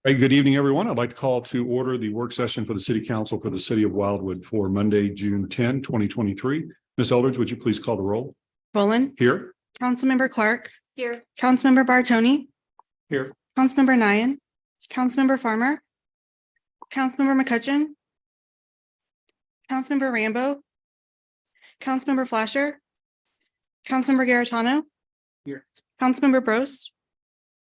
Hey, good evening, everyone. I'd like to call to order the work session for the City Council for the City of Wildwood for Monday, June 10, 2023. Ms. Eldridge, would you please call the roll? Boland, Here. Councilmember Clark, Here. Councilmember Bartoni, Here. Councilmember Nyan, Councilmember Farmer, Councilmember McCutcheon, Councilmember Rambo, Councilmember Flasher, Councilmember Garitano, Here. Councilmember Bros,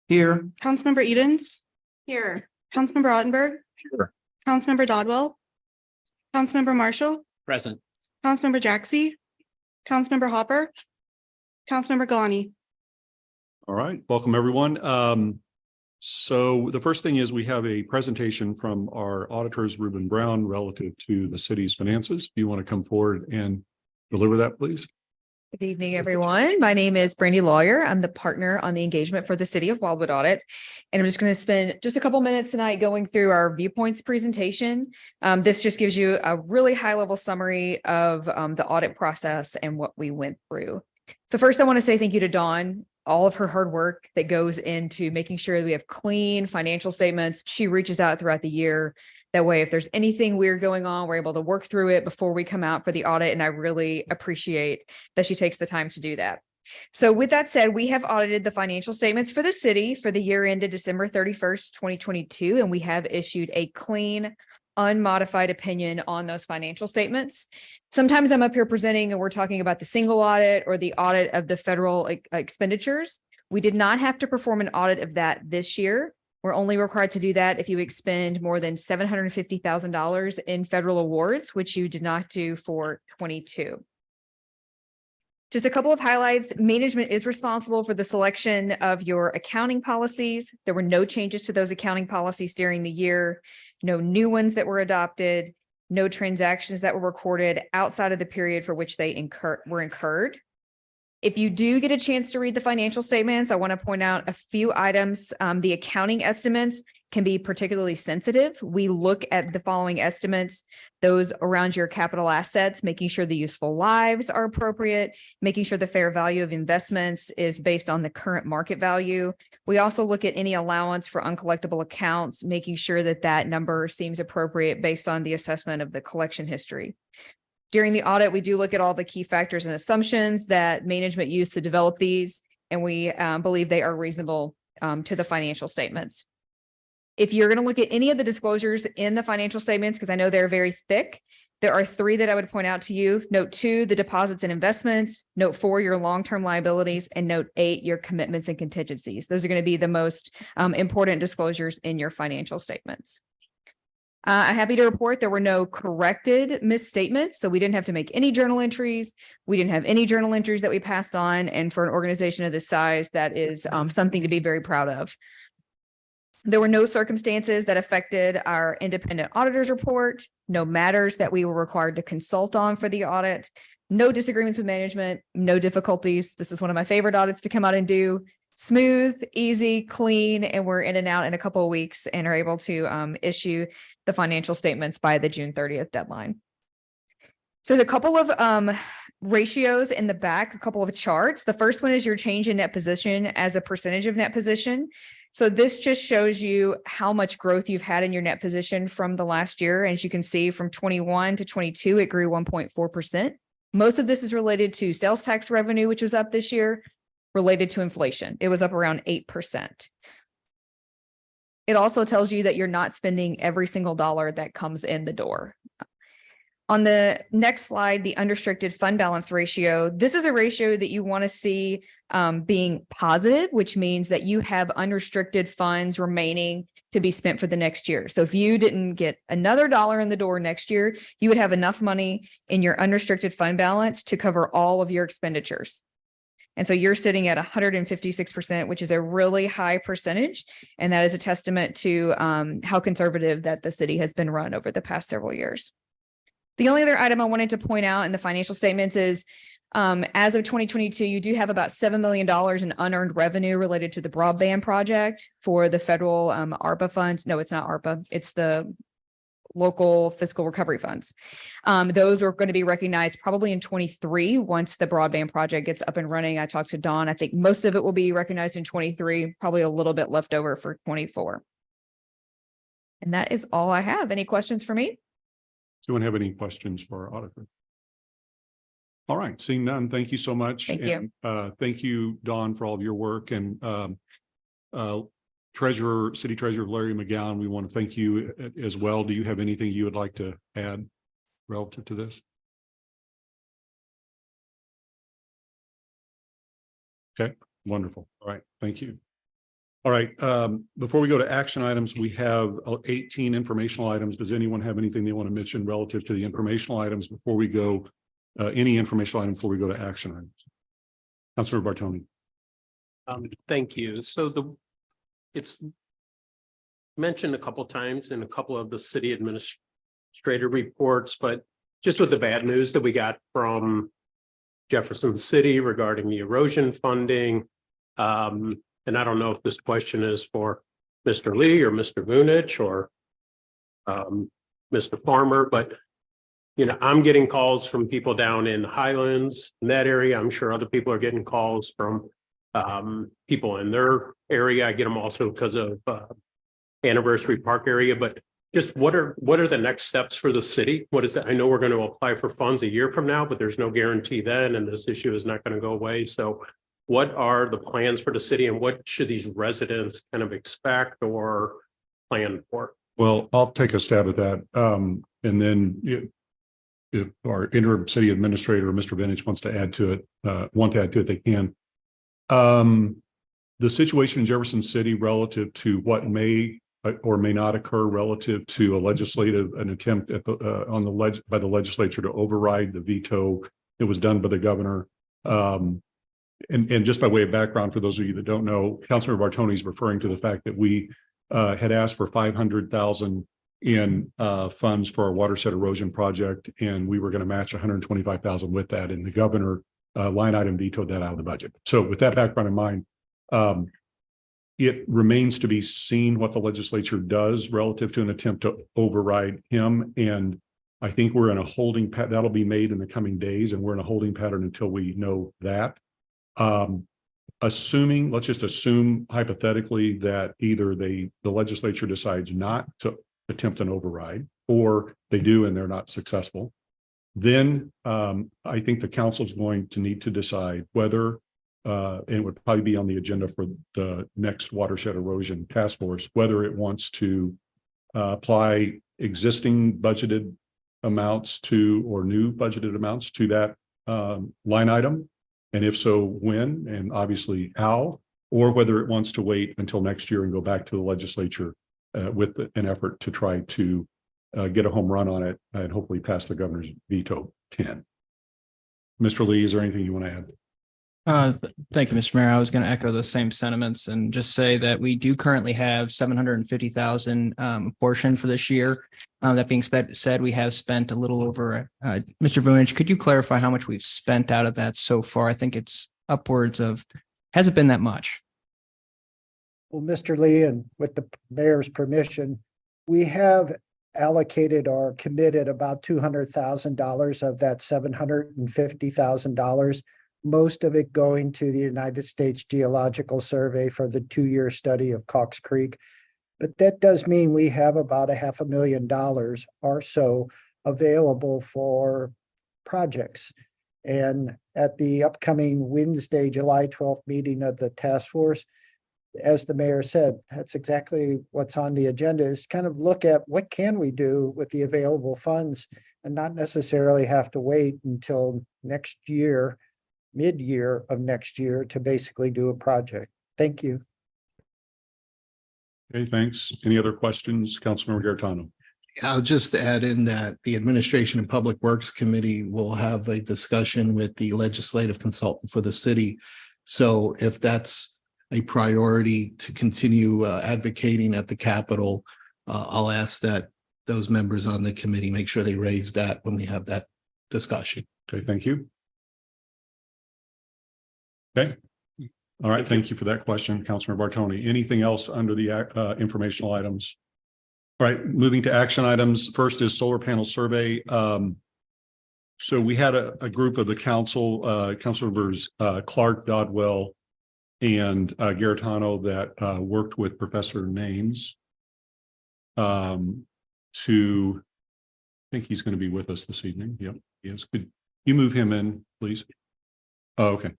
Here. Councilmember Edens, Here. Councilmember Ottenberg, Here. Councilmember Dodwell, Councilmember Marshall, Present. Councilmember Jaxi, Councilmember Hopper, Councilmember Galani. All right. Welcome, everyone. So the first thing is we have a presentation from our auditors, Ruben Brown, relative to the city's finances. Do you want to come forward and deliver that, please? Good evening, everyone. My name is Brandy Lawyer. I'm the partner on the engagement for the City of Wildwood audit. And I'm just going to spend just a couple minutes tonight going through our viewpoints presentation. This just gives you a really high level summary of the audit process and what we went through. So first, I want to say thank you to Dawn, all of her hard work that goes into making sure that we have clean financial statements. She reaches out throughout the year. That way, if there's anything weird going on, we're able to work through it before we come out for the audit. And I really appreciate that she takes the time to do that. So with that said, we have audited the financial statements for the city for the year ended December 31st, 2022, and we have issued a clean, unmodified opinion on those financial statements. Sometimes I'm up here presenting and we're talking about the single audit or the audit of the federal expenditures. We did not have to perform an audit of that this year. We're only required to do that if you expend more than $750,000 in federal awards, which you did not do for 22. Just a couple of highlights. Management is responsible for the selection of your accounting policies. There were no changes to those accounting policies during the year, no new ones that were adopted, no transactions that were recorded outside of the period for which they were incurred. If you do get a chance to read the financial statements, I want to point out a few items. The accounting estimates can be particularly sensitive. We look at the following estimates, those around your capital assets, making sure the useful lives are appropriate, making sure the fair value of investments is based on the current market value. We also look at any allowance for uncollectible accounts, making sure that that number seems appropriate based on the assessment of the collection history. During the audit, we do look at all the key factors and assumptions that management used to develop these, and we believe they are reasonable to the financial statements. If you're going to look at any of the disclosures in the financial statements, because I know they're very thick, there are three that I would point out to you. Note 2, the deposits and investments. Note 4, your long-term liabilities. And note 8, your commitments and contingencies. Those are going to be the most important disclosures in your financial statements. I'm happy to report there were no corrected misstatements. So we didn't have to make any journal entries. We didn't have any journal entries that we passed on. And for an organization of this size, that is something to be very proud of. There were no circumstances that affected our independent auditor's report, no matters that we were required to consult on for the audit, no disagreements with management, no difficulties. This is one of my favorite audits to come out and do. Smooth, easy, clean, and we're in and out in a couple of weeks and are able to issue the financial statements by the June 30th deadline. So there's a couple of ratios in the back, a couple of charts. The first one is your change in net position as a percentage of net position. So this just shows you how much growth you've had in your net position from the last year. As you can see, from 21 to 22, it grew 1.4%. Most of this is related to sales tax revenue, which was up this year, related to inflation. It was up around 8%. It also tells you that you're not spending every single dollar that comes in the door. On the next slide, the unrestricted fund balance ratio. This is a ratio that you want to see being positive, which means that you have unrestricted funds remaining to be spent for the next year. So if you didn't get another dollar in the door next year, you would have enough money in your unrestricted fund balance to cover all of your expenditures. And so you're sitting at 156%, which is a really high percentage. And that is a testament to how conservative that the city has been run over the past several years. The only other item I wanted to point out in the financial statements is as of 2022, you do have about $7 million in unearned revenue related to the broadband project for the federal ARPA funds. No, it's not ARPA. It's the local fiscal recovery funds. Those are going to be recognized probably in 23 once the broadband project gets up and running. I talked to Dawn. I think most of it will be recognized in 23, probably a little bit left over for 24. And that is all I have. Any questions for me? Does anyone have any questions for our auditor? All right, seeing none, thank you so much. Thank you. And, thank you, Dawn, for all of your work, and City Treasurer Larry McGowan, we want to thank you as well. Do you have anything you would like to add relative to this? Okay, wonderful. All right, thank you. All right, before we go to action items, we have 18 informational items. Does anyone have anything they want to mention relative to the informational items before we go, any informational item before we go to action items? Councilor Bartoni. Thank you. So it's mentioned a couple times in a couple of the city administrator reports, but just with the bad news that we got from Jefferson City regarding the erosion funding. And I don't know if this question is for Mr. Lee or Mr. Vunich or Mr. Farmer, but I'm getting calls from people down in Highlands, in that area. I'm sure other people are getting calls from people in their area. I get them also because of Anniversary Park area, but just what are the next steps for the city? What is that? I know we're going to apply for funds a year from now, but there's no guarantee then, and this issue is not going to go away. So what are the plans for the city, and what should these residents kind of expect or plan for? Well, I'll take a stab at that. And then if our interim city administrator, Mr. Vintage, wants to add to it, they can. The situation in Jefferson City relative to what may or may not occur relative to an attempt at by the legislature to override the veto that was done by the governor. And just by way of background, for those of you that don't know, Councilor Bartoni is referring to the fact that we had asked for $500,000 in funds for our watershed erosion project, and we were going to match $125,000 with that, and the governor line item vetoed that out of the budget. So with that background in mind, it remains to be seen what the legislature does relative to an attempt to override him. And I think we're in a holding pattern. That'll be made in the coming days, and we're in a holding pattern until we know that. Let's just assume hypothetically that either the legislature decides not to attempt an override, or they do and they're not successful. Then I think the council is going to need to decide whether, and it would probably be on the agenda for the next watershed erosion task force, whether it wants to apply existing budgeted amounts to, or new budgeted amounts to that line item. And if so, when, and obviously how, or whether it wants to wait until next year and go back to the legislature with an effort to try to get a home run on it and hopefully pass the governor's veto 10. Mr. Lee, is there anything you want to add? Thank you, Mr. Mayor. I was going to echo those same sentiments and just say that we do currently have $750,000 portion for this year. That being said, we have spent a little over. Mr. Vunich, could you clarify how much we've spent out of that so far? I think it's upwards of, hasn't been that much. Well, Mr. Lee, and with the mayor's permission, we have allocated or committed about $200,000 of that $750,000. Most of it going to the United States Geological Survey for the 2-year study of Cox Creek. But that does mean we have about $500,000 or so available for projects. And at the upcoming Wednesday, July 12th meeting of the task force, as the mayor said, that's exactly what's on the agenda, is kind of look at what can we do with the available funds and not necessarily have to wait until next year, mid-year of next year, to basically do a project. Thank you. Okay, thanks. Any other questions? Councilmember Garetano. I'll just add in that the Administration and Public Works Committee will have a discussion with the legislative consultant for the city. So if that's a priority to continue advocating at the Capitol, I'll ask that those members on the committee make sure they raise that when we have that discussion. Okay, thank you. Okay. All right, thank you for that question, Councilmember Bartoni. Anything else under the informational items? All right, moving to action items. First is solar panel survey. So we had a group of the council, council members Clark, Dodwell, and Garetano that worked with Professor Names to, I think he's going to be with us this evening. Yep. Yes. Could you move him in, please? Oh, okay.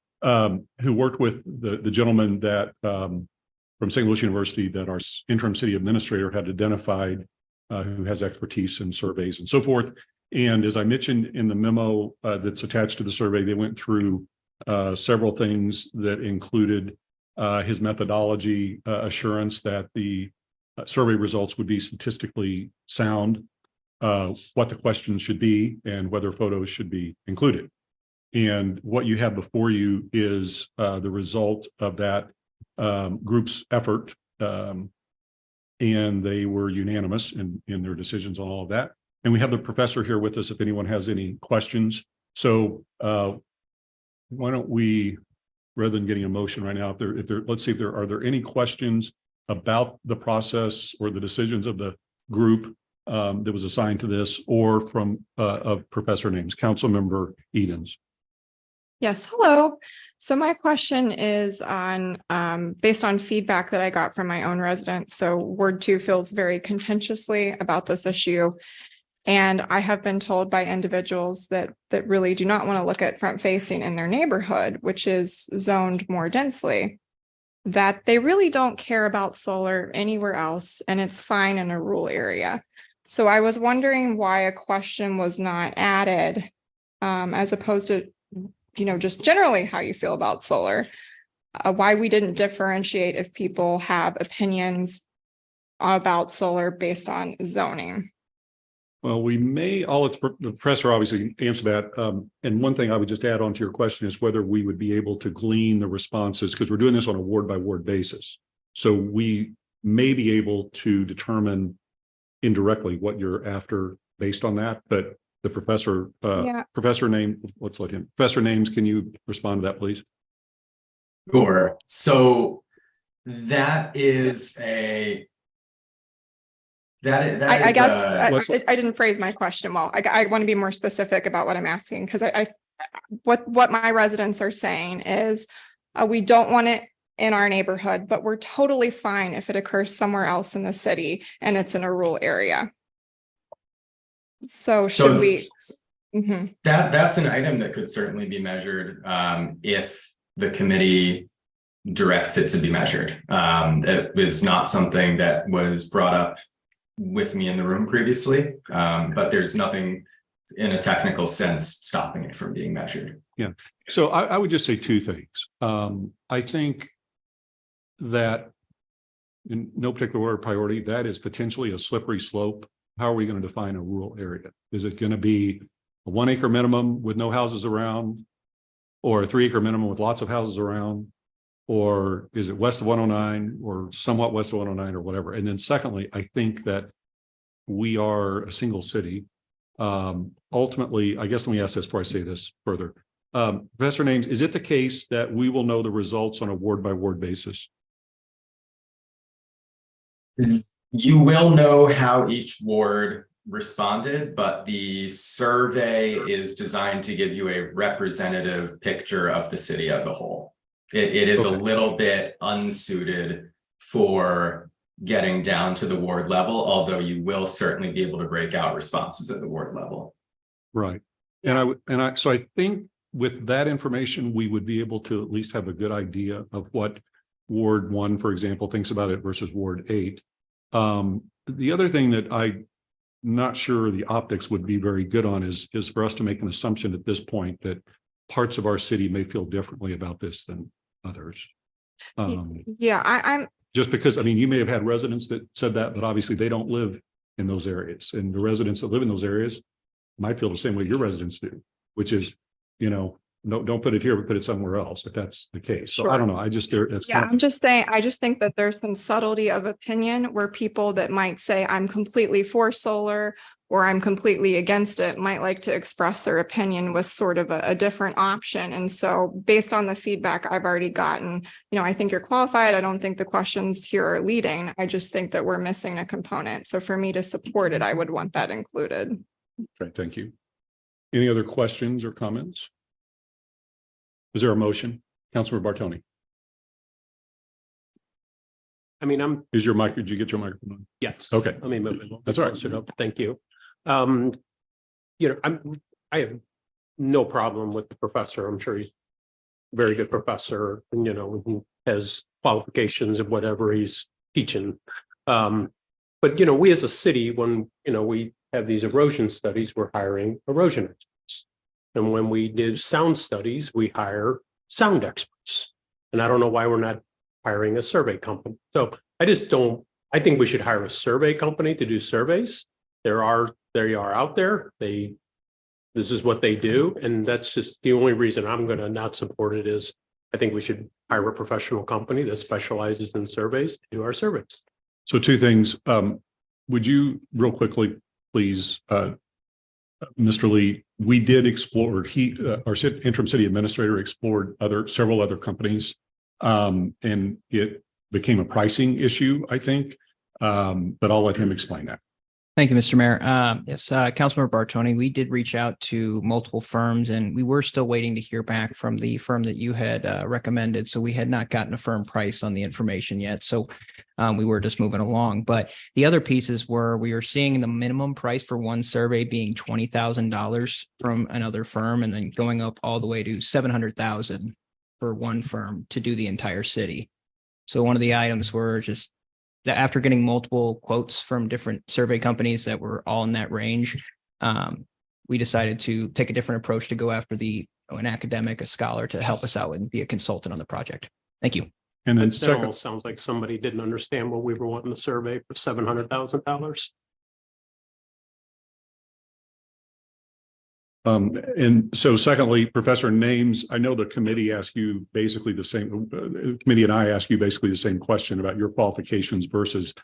Who worked with the gentleman that from St. Louis University that our interim city administrator had identified, who has expertise in surveys and so forth. And as I mentioned in the memo that's attached to the survey, they went through several things that included his methodology assurance that the survey results would be statistically sound, what the questions should be, and whether photos should be included. And what you have before you is the result of that group's effort. And they were unanimous in their decisions on all of that. And we have the professor here with us if anyone has any questions. So why don't we, rather than getting a motion right now, let's see if are there any questions about the process or the decisions of the group that was assigned to this, or from of professor names. Councilmember Edens. Yes, hello. So my question is on, based on feedback that I got from my own residents. So Ward 2 feels very contentiously about this issue. And I have been told by individuals that really do not want to look at front facing in their neighborhood, which is zoned more densely, that they really don't care about solar anywhere else, and it's fine in a rural area. So I was wondering why a question was not added, as opposed to, just generally how you feel about solar, why we didn't differentiate if people have opinions about solar based on zoning. Well, we may, the professor obviously answer that. And one thing I would just add on to your question is whether we would be able to glean the responses, because we're doing this on a ward by ward basis. So we may be able to determine indirectly what you're after based on that. But the professor, professor name, let's let him. Professor Names, can you respond to that, please? Sure. So that is a I guess I didn't phrase my question well. I want to be more specific about what I'm asking, because what my residents are saying is we don't want it in our neighborhood, but we're totally fine if it occurs somewhere else in the city and it's in a rural area. So should we? Mm-hmm. That's an item that could certainly be measured if the committee directs it to be measured. It was not something that was brought up with me in the room previously, but there's nothing in a technical sense stopping it from being measured. Yeah. So I would just say two things. I think that in no particular order of priority, that is potentially a slippery slope. How are we going to define a rural area? Is it going to be a 1 acre minimum with no houses around, or a 3 acre minimum with lots of houses around? Or is it west of 109 or somewhat west of 109 or whatever? And then secondly, I think that we are a single city. Ultimately, I guess let me ask this before I say this further. Professor Names, is it the case that we will know the results on a ward by ward basis? You will know how each ward responded, but the survey is designed to give you a representative picture of the city as a whole. It is a little bit unsuited for getting down to the ward level, although you will certainly be able to break out responses at the ward level. Right. So I think with that information, we would be able to at least have a good idea of what Ward 1, for example, thinks about it versus Ward 8. The other thing that I'm not sure the optics would be very good on is for us to make an assumption at this point that parts of our city may feel differently about this than others. I'm just because, I mean, you may have had residents that said that, but obviously they don't live in those areas, and the residents that live in those areas might feel the same way your residents do, which is, no, don't put it here, but put it somewhere else if that's the case. So I don't know. I just I'm just saying, I just think that there's some subtlety of opinion where people that might say I'm completely for solar or I'm completely against it might like to express their opinion with sort of a different option. And so based on the feedback I've already gotten, I think you're qualified. I don't think the questions here are leading. I just think that we're missing a component. So for me to support it, I would want that included. Okay, thank you. Any other questions or comments? Is there a motion? Councilmember Bartoni. I mean, I'm, Is your mic, did you get your microphone? yes. Okay. Let me move it. That's all right. Close it up. Thank you. You know, I have no problem with the professor. I'm sure he's a very good professor, and you know, he has qualifications of whatever he's teaching. But you know, we as a city, when you know we have these erosion studies, we're hiring erosion experts. And when we did sound studies, we hire sound experts. And I don't know why we're not hiring a survey company. So I think we should hire a survey company to do surveys. They are out there. This is what they do. And that's just the only reason I'm going to not support it is I think we should hire a professional company that specializes in surveys to do our surveys. So two things. Would you real quickly, please, Mr. Lee, we did explore, our interim city administrator explored several other companies. And it became a pricing issue, I think. But I'll let him explain that. Thank you, Mr. Mayor. Yes, Councilmember Bartoni, we did reach out to multiple firms and we were still waiting to hear back from the firm that you had recommended. So we had not gotten a firm price on the information yet. So we were just moving along. But the other pieces were we were seeing the minimum price for one survey being $20,000 from another firm and then going up all the way to $700,000 for one firm to do the entire city. So one of the items were just that after getting multiple quotes from different survey companies that were all in that range, we decided to take a different approach to go after an academic, a scholar to help us out and be a consultant on the project. Thank you. And then That second, almost sounds like somebody didn't understand what we were wanting to survey for $700,000. and so secondly, Professor Names, I know the committee asked you basically the same, committee and I asked you basically the same question about your qualifications versus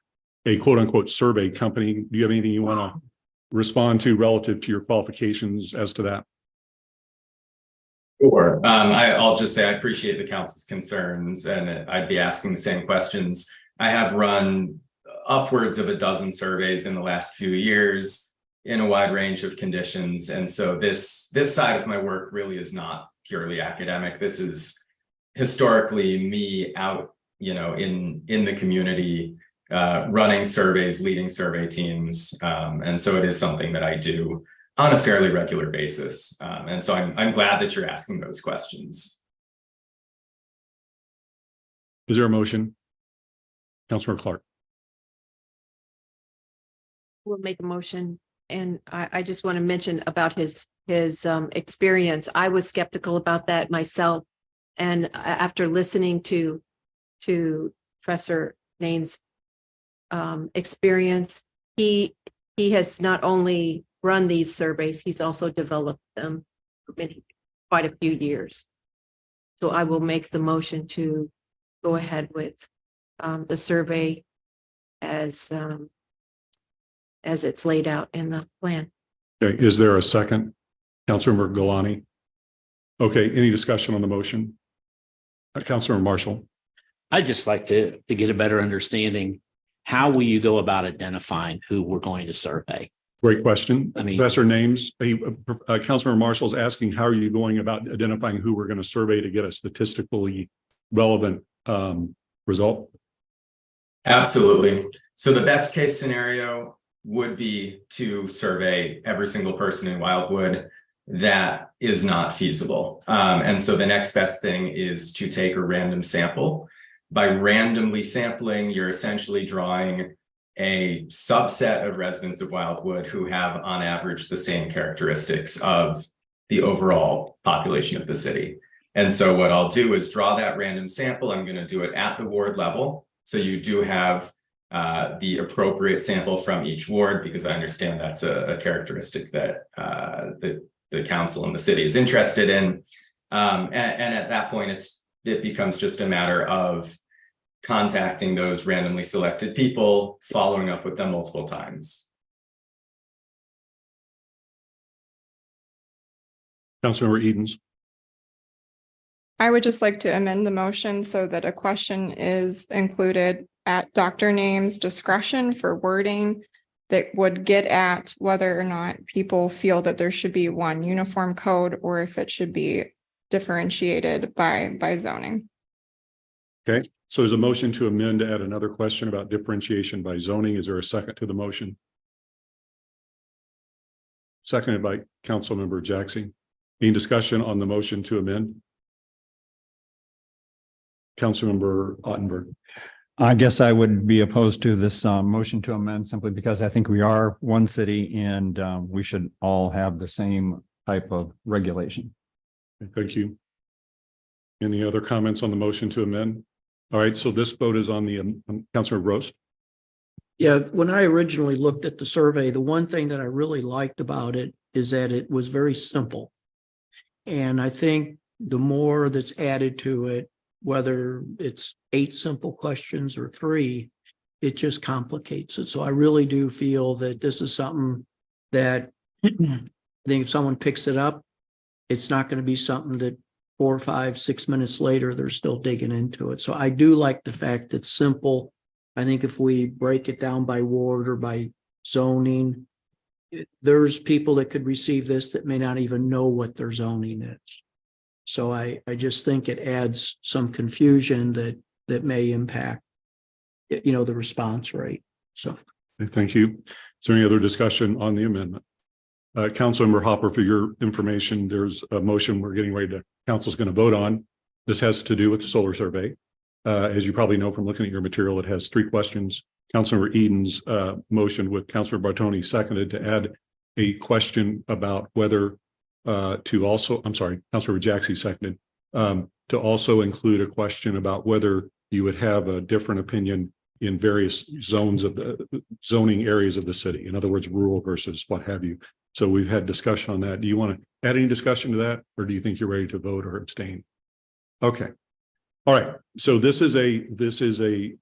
a quote unquote survey company. Do you have anything you want to respond to relative to your qualifications as to that? Sure. I'll just say I appreciate the council's concerns and I'd be asking the same questions. I have run upwards of a dozen surveys in the last few years in a wide range of conditions. And so this side of my work really is not purely academic. This is historically me out, you know, in the community, running surveys, leading survey teams. And so it is something that I do on a fairly regular basis. And so I'm glad that you're asking those questions. Is there a motion? Councilor Clark. We'll make a motion. And I just want to mention about his experience. I was skeptical about that myself. And after listening to Professor Nain's experience, he has not only run these surveys, he's also developed them for quite a few years. So I will make the motion to go ahead with the survey as it's laid out in the plan. Okay, is there a second? Councilmember Galani. Okay, any discussion on the motion? Councilmember Marshall. I'd just like to get a better understanding. How will you go about identifying who we're going to survey? Great question. I mean, Professor Names, Councilmember Marshall is asking, how are you going about identifying who we're going to survey to get a statistically relevant result? Absolutely. So the best case scenario would be to survey every single person in Wildwood. That is not feasible. And so the next best thing is to take a random sample. By randomly sampling, you're essentially drawing a subset of residents of Wildwood who have on average the same characteristics of the overall population of the city. And so what I'll do is draw that random sample. I'm going to do it at the ward level. So you do have the appropriate sample from each ward, because I understand that's a characteristic that the council and the city is interested in. And at that point, it becomes just a matter of contacting those randomly selected people, following up with them multiple times. Councilmember Edens. I would just like to amend the motion so that a question is included at Dr. Names' discretion for wording that would get at whether or not people feel that there should be one uniform code or if it should be differentiated by zoning. Okay, So there's a motion to amend to add another question about differentiation by zoning. Is there a second to the motion? Seconded by Councilmember Jackson. Any discussion on the motion to amend? Councilmember Ottenberg. I guess I would be opposed to this motion to amend simply because I think we are one city and we should all have the same type of regulation. Thank you. Any other comments on the motion to amend? All right, so this vote is on the Councilor Roast. Yeah, when I originally looked at the survey, the one thing that I really liked about it is that it was very simple. And I think the more that's added to it, whether it's 8 simple questions or 3, it just complicates it. So I really do feel that this is something that I think if someone picks it up, it's not going to be something that 4, 5, 6 minutes later, they're still digging into it. So I do like the fact it's simple. I think if we break it down by ward or by zoning, there's people that could receive this that may not even know what their zoning is. So I just think it adds some confusion that may impact, the response rate. So. Thank you. Is there any other discussion on the amendment? Councilmember Hopper, for your information, there's a motion we're getting ready to, council's going to vote on. This has to do with the solar survey. As you probably know from looking at your material, it has 3 questions. Councilmember Eden's motion with Councilor Bartoni seconded to add a question about whether to also, I'm sorry, Councilor Jackson seconded, to also include a question about whether you would have a different opinion in various zones of the zoning areas of the city. In other words, rural versus what have you. So we've had discussion on that. Do you want to add any discussion to that, or do you think you're ready to vote or abstain? Okay. All right. So this is a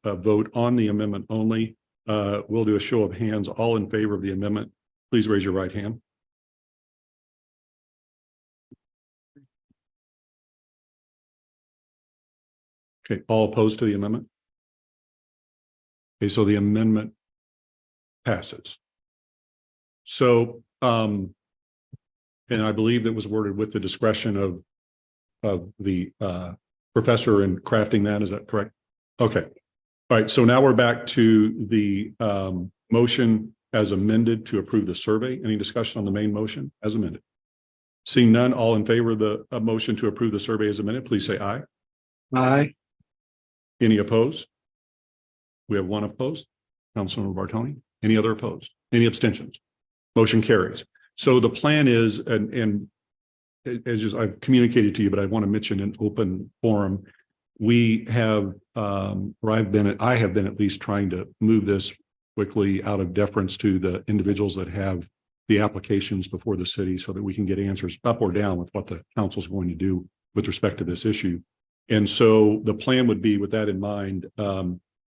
vote on the amendment only. We'll do a show of hands. All in favor of the amendment, please raise your right hand. Okay. All opposed to the amendment? Okay. So the amendment passes. So, and I believe that was worded with the discretion of the professor in crafting that. Is that correct? Okay. All right. So now we're back to the motion as amended to approve the survey. Any discussion on the main motion as amended? Seeing none, all in favor of the motion to approve the survey as amended, please say aye. Aye. Any opposed? We have 1 opposed. Councilmember Bartoni. Any other opposed? Any abstentions? Motion carries. So the plan is, and as I've communicated to you, but I want to mention an open forum. We have, or I have been at least trying to move this quickly out of deference to the individuals that have the applications before the city so that we can get answers up or down with what the council is going to do with respect to this issue. And so the plan would be, with that in mind,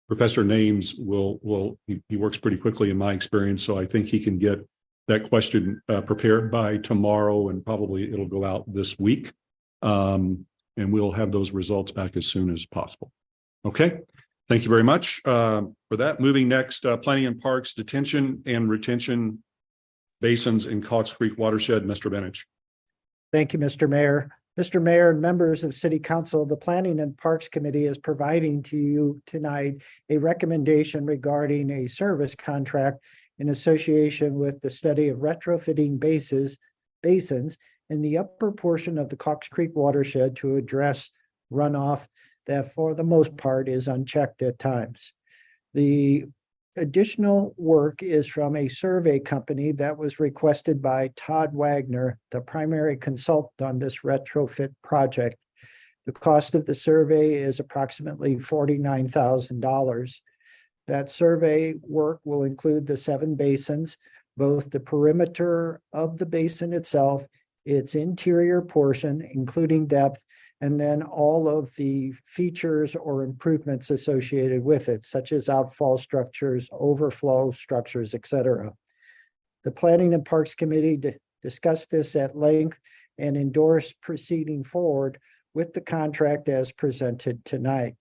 Professor Names he works pretty quickly in my experience. So I think he can get that question prepared by tomorrow, and probably it'll go out this week. And we'll have those results back as soon as possible. Okay. Thank you very much for that. Moving next, Planning and Parks detention and retention basins in Cox Creek watershed. Mr. Benich. Thank you, Mr. Mayor. Mr. Mayor and members of City Council, the Planning and Parks Committee is providing to you tonight a recommendation regarding a service contract in association with the study of retrofitting basins in the upper portion of the Cox Creek watershed to address runoff that for the most part is unchecked at times. The additional work is from a survey company that was requested by Todd Wagner, the primary consultant on this retrofit project. The cost of the survey is approximately $49,000. That survey work will include the 7 basins, both the perimeter of the basin itself, its interior portion, including depth, and then all of the features or improvements associated with it, such as outfall structures, overflow structures, etc. The Planning and Parks Committee discussed this at length and endorsed proceeding forward with the contract as presented tonight.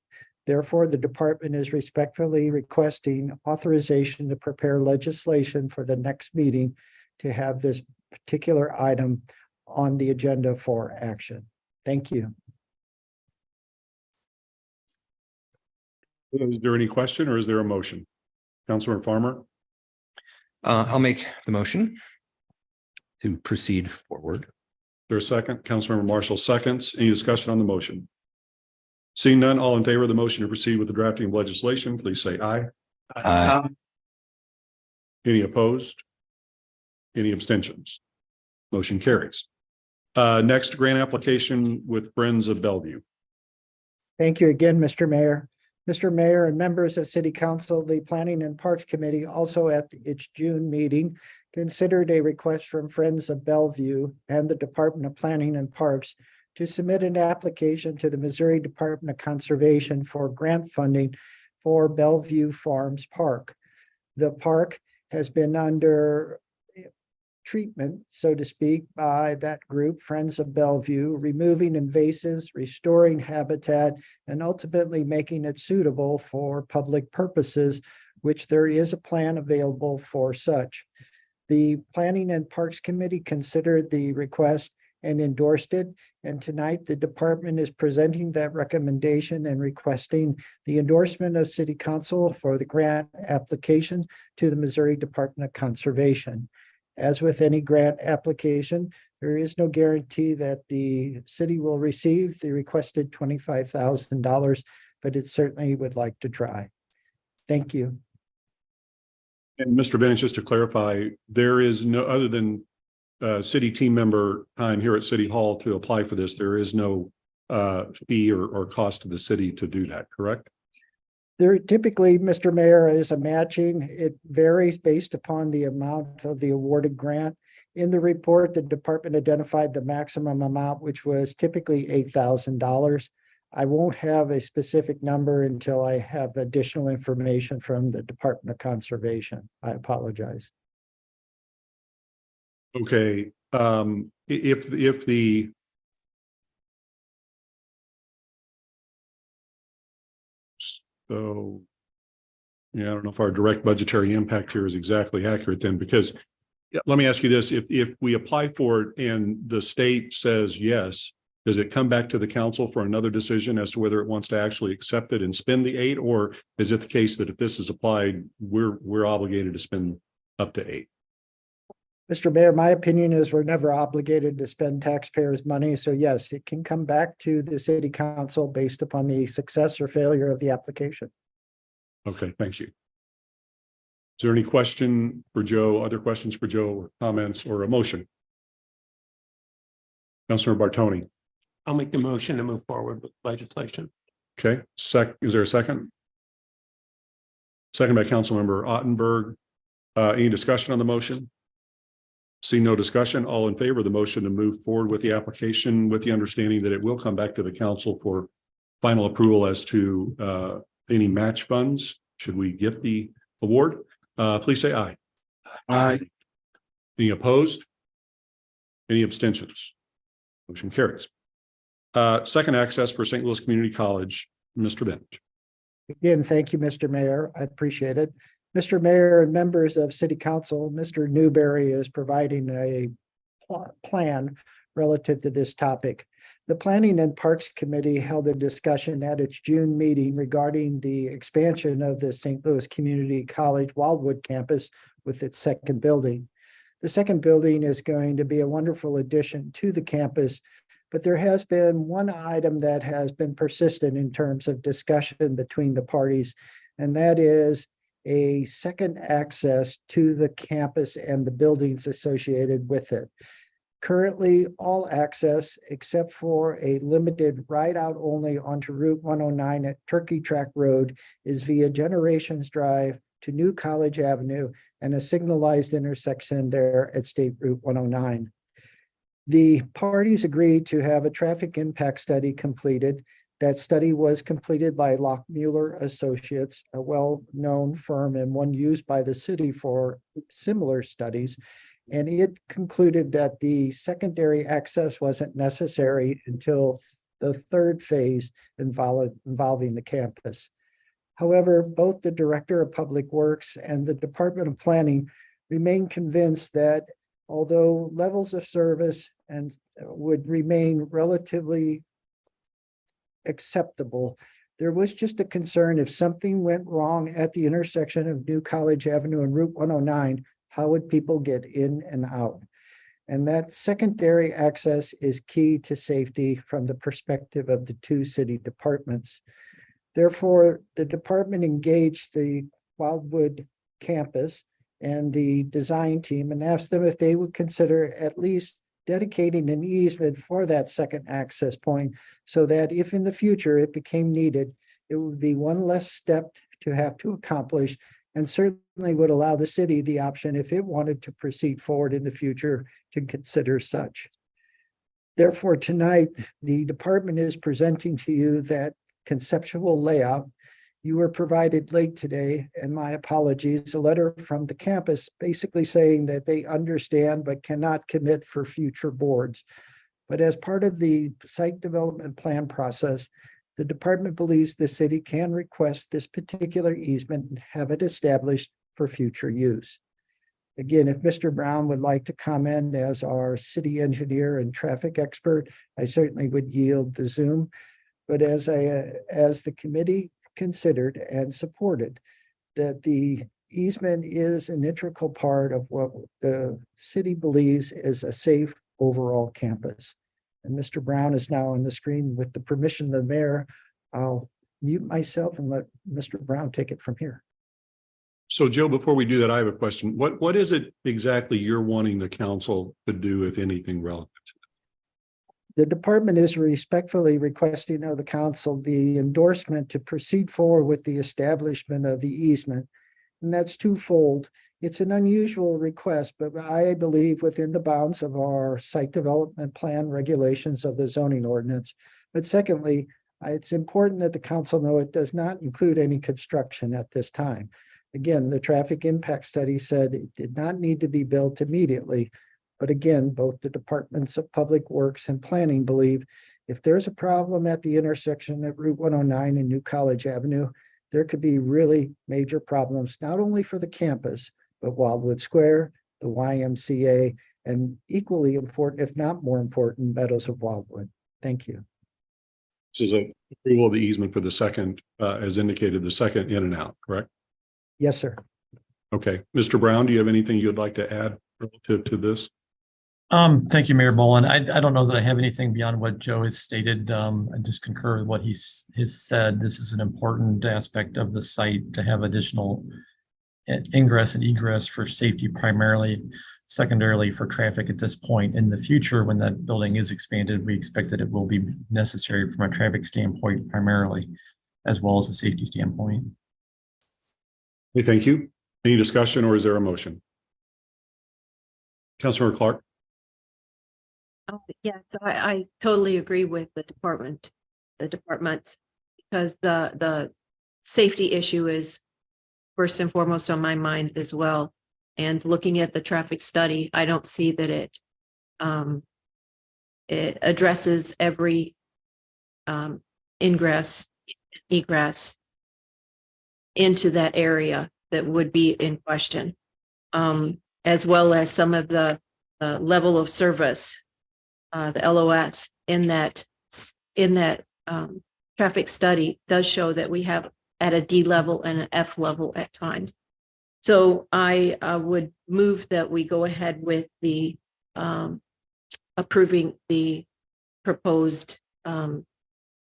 Therefore, the department is respectfully requesting authorization to prepare legislation for the next meeting to have this particular item on the agenda for action. Thank you. Is there any question or is there a motion? Councilor Farmer, I'll make the motion to proceed forward. there's a second. Councilmember Marshall seconds. Any discussion on the motion? Seeing none, all in favor of the motion to proceed with the drafting of legislation, please say aye. Aye. Any opposed? Any abstentions? Motion carries. Next, grant application with Friends of Bellevue. Thank you again, Mr. Mayor. Mr. Mayor and members of City Council, the Planning and Parks Committee also at its June meeting considered a request from Friends of Bellevue and the Department of Planning and Parks to submit an application to the Missouri Department of Conservation for grant funding for Bellevue Farms Park. The park has been under treatment, so to speak, by that group, Friends of Bellevue, removing invasives, restoring habitat, and ultimately making it suitable for public purposes, which there is a plan available for such. The Planning and Parks Committee considered the request and endorsed it, and tonight the department is presenting that recommendation and requesting the endorsement of City Council for the grant application to the Missouri Department of Conservation. As with any grant application, there is no guarantee that the city will receive the requested $25,000, but it certainly would like to try. Thank you. And Mr. Bennett, just to clarify, there is no, other than city team member time here at City Hall to apply for this, there is no fee or cost to the city to do that, correct? There typically, Mr. Mayor, is a matching. It varies based upon the amount of the awarded grant. In the report, the department identified the maximum amount, which was typically $8,000. I won't have a specific number until I have additional information from the Department of Conservation. I apologize. Okay, if the so, yeah, I don't know if our direct budgetary impact here is exactly accurate then, because let me ask you this, if we apply for it and the state says yes, does it come back to the council for another decision as to whether it wants to actually accept it and spend the 8, or is it the case that if this is applied, we're obligated to spend up to 8? Mr. Mayor, my opinion is we're never obligated to spend taxpayers' money. So yes, it can come back to the city council based upon the success or failure of the application. Okay, thank you. Is there any question for Joe, other questions for Joe, or comments or a motion? Councilor Bartoni. I'll make the motion to move forward with legislation. Okay, is there a second? Second by Councilmember Ottenberg. Any discussion on the motion? See no discussion, all in favor of the motion to move forward with the application with the understanding that it will come back to the council for final approval as to any match funds, should we get the award, please say aye. Aye. Any opposed? Any abstentions? Motion carries. Second access for St. Louis Community College, Mr. Bench. Again, thank you, Mr. Mayor. I appreciate it. Mr. Mayor and members of City Council, Mr. Newberry is providing a plan relative to this topic. The Planning and Parks Committee held a discussion at its June meeting regarding the expansion of the St. Louis Community College Wildwood campus with its second building. The second building is going to be a wonderful addition to the campus, but there has been one item that has been persistent in terms of discussion between the parties, and that is a second access to the campus and the buildings associated with it. Currently, all access except for a limited ride out only onto Route 109 at Turkey Track Road is via Generations Drive to New College Avenue and a signalized intersection there at State Route 109. The parties agreed to have a traffic impact study completed. That study was completed by Lockmuller Associates, a well-known firm and one used by the city for similar studies. And it concluded that the secondary access wasn't necessary until the third phase involving the campus. However, both the Director of Public Works and the Department of Planning remain convinced that although levels of service would remain relatively acceptable, There was just a concern if something went wrong at the intersection of New College Avenue and Route 109, how would people get in and out? And that secondary access is key to safety from the perspective of the two city departments. Therefore, the department engaged the Wildwood campus and the design team and asked them if they would consider at least dedicating an easement for that second access point so that if in the future it became needed, it would be one less step to have to accomplish and certainly would allow the city the option if it wanted to proceed forward in the future to consider such. Therefore, tonight, the department is presenting to you that conceptual layout. You were provided late today, and my apologies, a letter from the campus basically saying that they understand but cannot commit for future boards. But as part of the site development plan process, the department believes the city can request this particular easement and have it established for future use. Again, if Mr. Brown would like to comment as our city engineer and traffic expert, I certainly would yield the Zoom. But as the committee considered and supported, that the easement is an integral part of what the city believes is a safe overall campus. And Mr. Brown is now on the screen. With the permission of the mayor, I'll mute myself and let Mr. Brown take it from here. So Joe, before we do that, I have a question. What is it exactly you're wanting the council to do, if anything, relevant? The department is respectfully requesting of the council the endorsement to proceed forward with the establishment of the easement. And that's twofold. It's an unusual request, but I believe within the bounds of our site development plan regulations of the zoning ordinance. But secondly, it's important that the council know it does not include any construction at this time. Again, the traffic impact study said it did not need to be built immediately. But again, both the departments of Public Works and Planning believe if there's a problem at the intersection at Route 109 and New College Avenue, there could be really major problems, not only for the campus, but Wildwood Square, the YMCA, and equally important, if not more important, Meadows of Wildwood. Thank you. This is a approval of the easement for the second, as indicated, the second in and out, correct? Yes, sir. Okay. Mr. Brown, do you have anything you'd like to add relative to this? Thank you, Mayor Boland. I don't know that I have anything beyond what Joe has stated. I just concur with what he's said. This is an important aspect of the site to have additional ingress and egress for safety primarily, secondarily for traffic at this point. In the future, when that building is expanded, we expect that it will be necessary from a traffic standpoint primarily, as well as a safety standpoint. Okay, thank you. Any discussion or is there a motion? Councilmember Clark. Yes, I totally agree with the departments, because the safety issue is first and foremost on my mind as well. And looking at the traffic study, I don't see that it addresses every ingress, egress into that area that would be in question, as well as some of the level of service, the LOS in that traffic study does show that we have at a D level and an F level at times. So I would move that we go ahead with the approving the proposed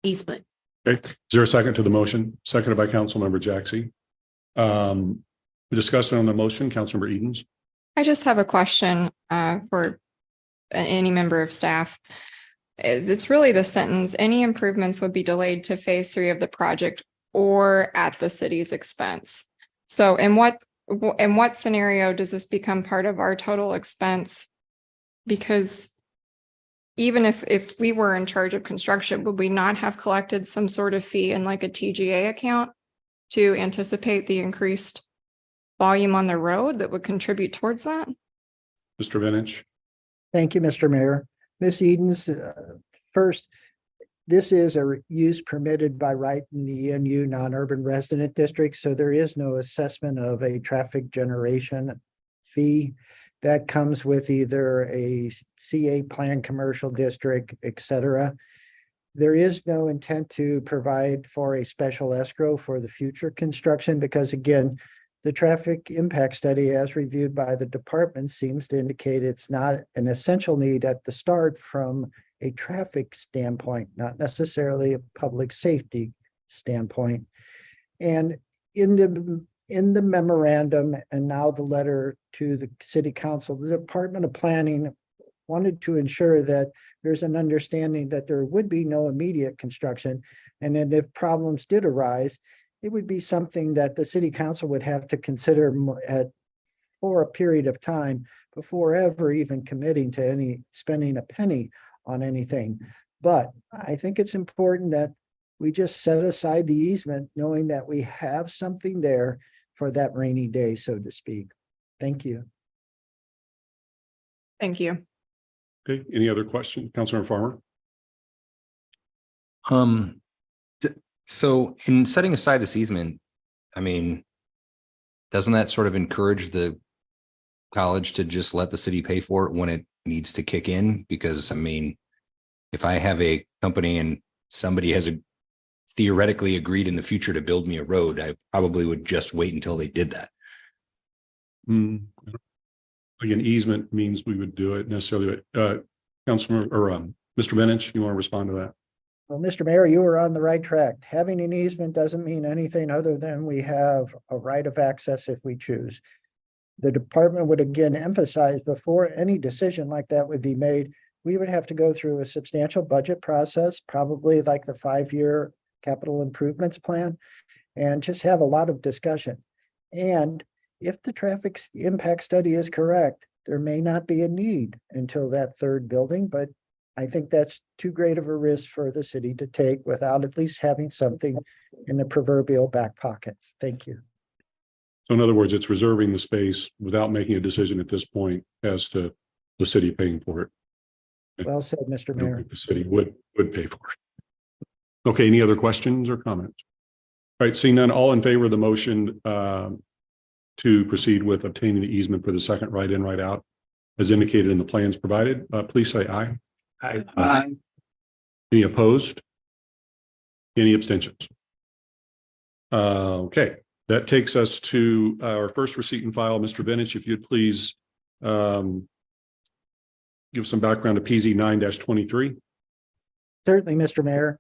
easement. Okay, is there a second to the motion? Seconded by Councilmember Jaxie. Discussion on the motion, Councilmember Edens. I just have a question for any member of staff. It's really the sentence, any improvements would be delayed to phase 3 of the project or at the city's expense. So in what scenario does this become part of our total expense? Because even if we were in charge of construction, would we not have collected some sort of fee in like a TGA account to anticipate the increased volume on the road that would contribute towards that? Mr. Vintage. Thank you, Mr. Mayor. Ms. Edens, first, this is a use permitted by right in the NU non-urban resident district, so there is no assessment of a traffic generation fee that comes with either a CA plan commercial district, et cetera. There is no intent to provide for a special escrow for the future construction because again, the traffic impact study as reviewed by the department seems to indicate it's not an essential need at the start from a traffic standpoint, not necessarily a public safety standpoint. And in the memorandum and now the letter to the city council, the Department of Planning wanted to ensure that there's an understanding that there would be no immediate construction. And then if problems did arise, it would be something that the city council would have to consider for a period of time before ever even committing to any spending a penny on anything. But I think it's important that we just set aside the easement, knowing that we have something there for that rainy day, so to speak. Thank you. Thank you. Okay, any other question? Councilmember Farmer? So in setting aside this easement, I mean, doesn't that sort of encourage the college to just let the city pay for it when it needs to kick in? Because I mean, if I have a company and somebody has theoretically agreed in the future to build me a road, I probably would just wait until they did that. Again, easement means we would do it necessarily. Councilman or Mr. Benich, you want to respond to that? Well, Mr. Mayor, you were on the right track. Having an easement doesn't mean anything other than we have a right of access if we choose. The department would again emphasize before any decision like that would be made, we would have to go through a substantial budget process, probably like the 5-year capital improvements plan, and just have a lot of discussion. And if the traffic impact study is correct, there may not be a need until that third building, but I think that's too great of a risk for the city to take without at least having something in the proverbial back pocket. Thank you. So in other words, it's reserving the space without making a decision at this point as to the city paying for it. Well said, Mr. I don't Mayor. think the city would pay for it. Okay, any other questions or comments? All right, seeing none, all in favor of the motion to proceed with obtaining the easement for the second right in, right out, as indicated in the plans provided, please say aye. Aye. Any opposed? Any abstentions? Okay, that takes us to our first receipt and file. Mr. Benich, if you'd please give some background to PZ 9-23. Certainly, Mr. Mayor.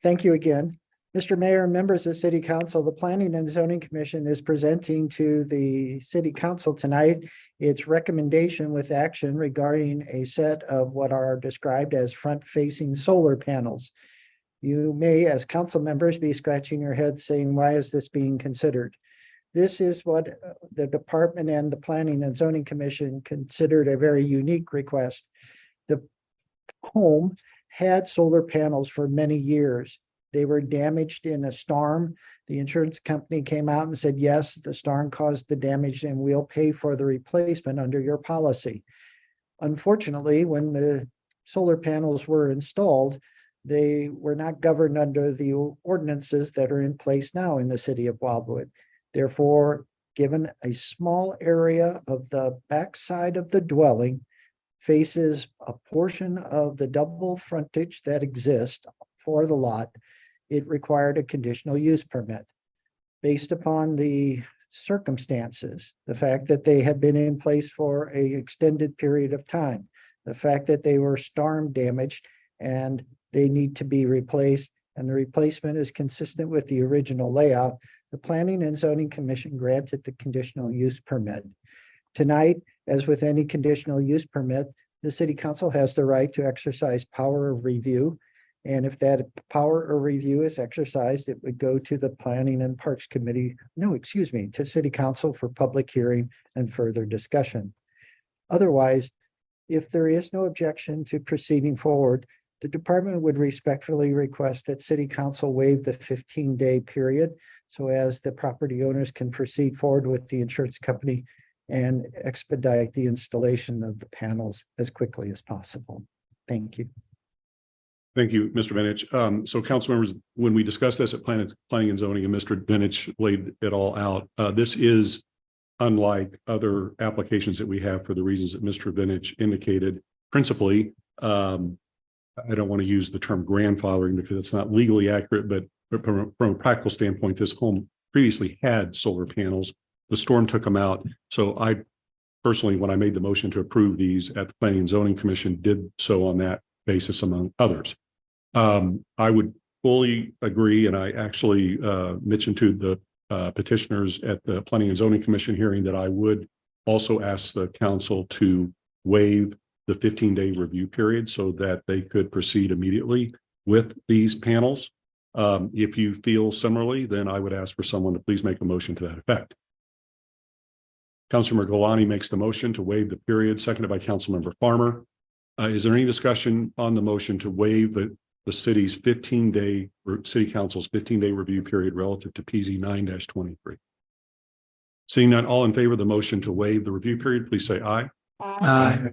Thank you again. Mr. Mayor, members of City Council, the Planning and Zoning Commission is presenting to the City Council tonight its recommendation with action regarding a set of what are described as front-facing solar panels. You may, as council members, be scratching your head saying, why is this being considered? This is what the department and the Planning and Zoning Commission considered a very unique request. The home had solar panels for many years. They were damaged in a storm. The insurance company came out and said, yes, the storm caused the damage and we'll pay for the replacement under your policy. Unfortunately, when the solar panels were installed, they were not governed under the ordinances that are in place now in the city of Wildwood. Therefore, given a small area of the backside of the dwelling faces a portion of the double frontage that exists for the lot, it required a conditional use permit. Based upon the circumstances, the fact that they had been in place for an extended period of time, the fact that they were storm damaged and they need to be replaced, and the replacement is consistent with the original layout, the Planning and Zoning Commission granted the conditional use permit. Tonight, as with any conditional use permit, the City Council has the right to exercise power of review. And if that power of review is exercised, it would go to the Planning and Parks Committee, to City Council for public hearing and further discussion. Otherwise, if there is no objection to proceeding forward, the department would respectfully request that City Council waive the 15-day period so as the property owners can proceed forward with the insurance company and expedite the installation of the panels as quickly as possible. Thank you. Thank you, Mr. Benich. So council members, when we discussed this at Planning and Zoning and Mr. Benich laid it all out, this is unlike other applications that we have for the reasons that Mr. Benich indicated. Principally, I don't want to use the term grandfathering because it's not legally accurate, but from a practical standpoint, this home previously had solar panels. The storm took them out. So I personally, when I made the motion to approve these at the Planning and Zoning Commission, did so on that basis, among others. I would fully agree, and I actually mentioned to the petitioners at the Planning and Zoning Commission hearing that I would also ask the council to waive the 15-day review period so that they could proceed immediately with these panels. If you feel similarly, then I would ask for someone to please make a motion to that effect. Councilmember Golani makes the motion to waive the period, seconded by Councilmember Farmer. Is there any discussion on the motion to waive the city's 15-day, city council's 15-day review period relative to PZ 9-23? Seeing none, all in favor of the motion to waive the review period, please say aye. Aye.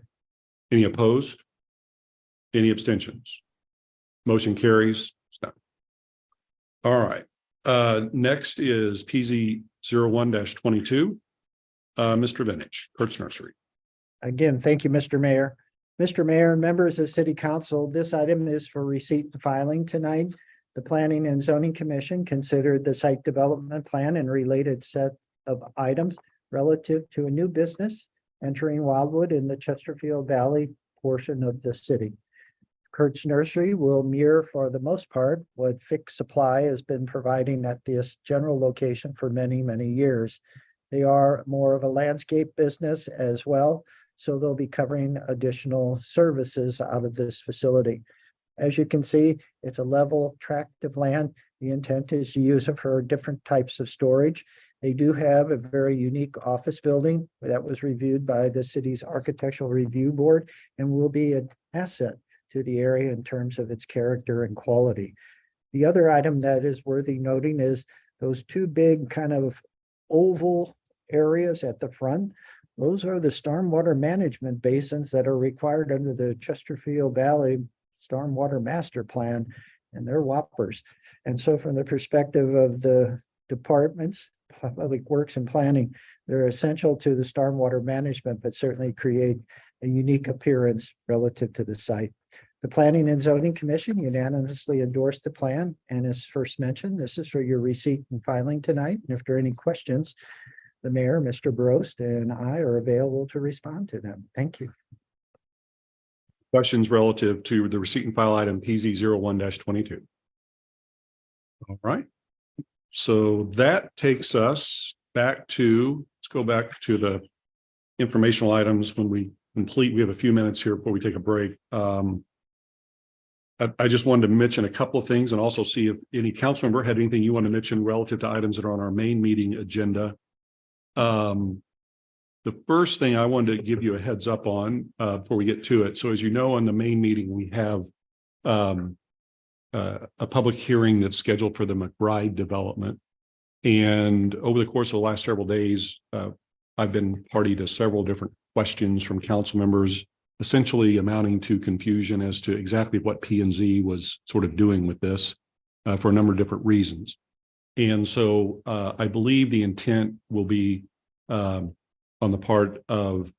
Any opposed? Any abstentions? Motion carries. Stop. All right. Next is PZ 01-22. Mr. Vintage, Kurtz Nursery. Again, thank you, Mr. Mayor. Mr. Mayor and members of City Council, this item is for receipt and filing tonight. The Planning and Zoning Commission considered the site development plan and related set of items relative to a new business entering Wildwood in the Chesterfield Valley portion of the city. Kurtz Nursery will mirror, for the most part, what Fix Supply has been providing at this general location for many, many years. They are more of a landscape business as well, so they'll be covering additional services out of this facility. As you can see, it's a level tract of land. The intent is to use it for different types of storage. They do have a very unique office building that was reviewed by the city's Architectural Review Board and will be an asset to the area in terms of its character and quality. The other item that is worthy noting is those two big kind of oval areas at the front. Those are the stormwater management basins that are required under the Chesterfield Valley Stormwater Master Plan, and they're whoppers. And so from the perspective of the departments, Public Works and Planning, they're essential to the stormwater management, but certainly create a unique appearance relative to the site. The Planning and Zoning Commission unanimously endorsed the plan, and as first mentioned, this is for your receipt and filing tonight. And if there are any questions, the mayor, Mr. Brost, and I are available to respond to them. Thank you. Questions relative to the receipt and file item PZ 01-22. All right. So that takes us back to, let's go back to the informational items when we complete. We have a few minutes here before we take a break. I just wanted to mention a couple of things and also see if any council member had anything you want to mention relative to items that are on our main meeting agenda. The first thing I wanted to give you a heads up on before we get to it. So as you know, on the main meeting, we have a public hearing that's scheduled for the McBride development. And over the course of the last several days, I've been party to several different questions from council members, essentially amounting to confusion as to exactly what P&Z was sort of doing with this for a number of different reasons. And so I believe the intent will be on the part of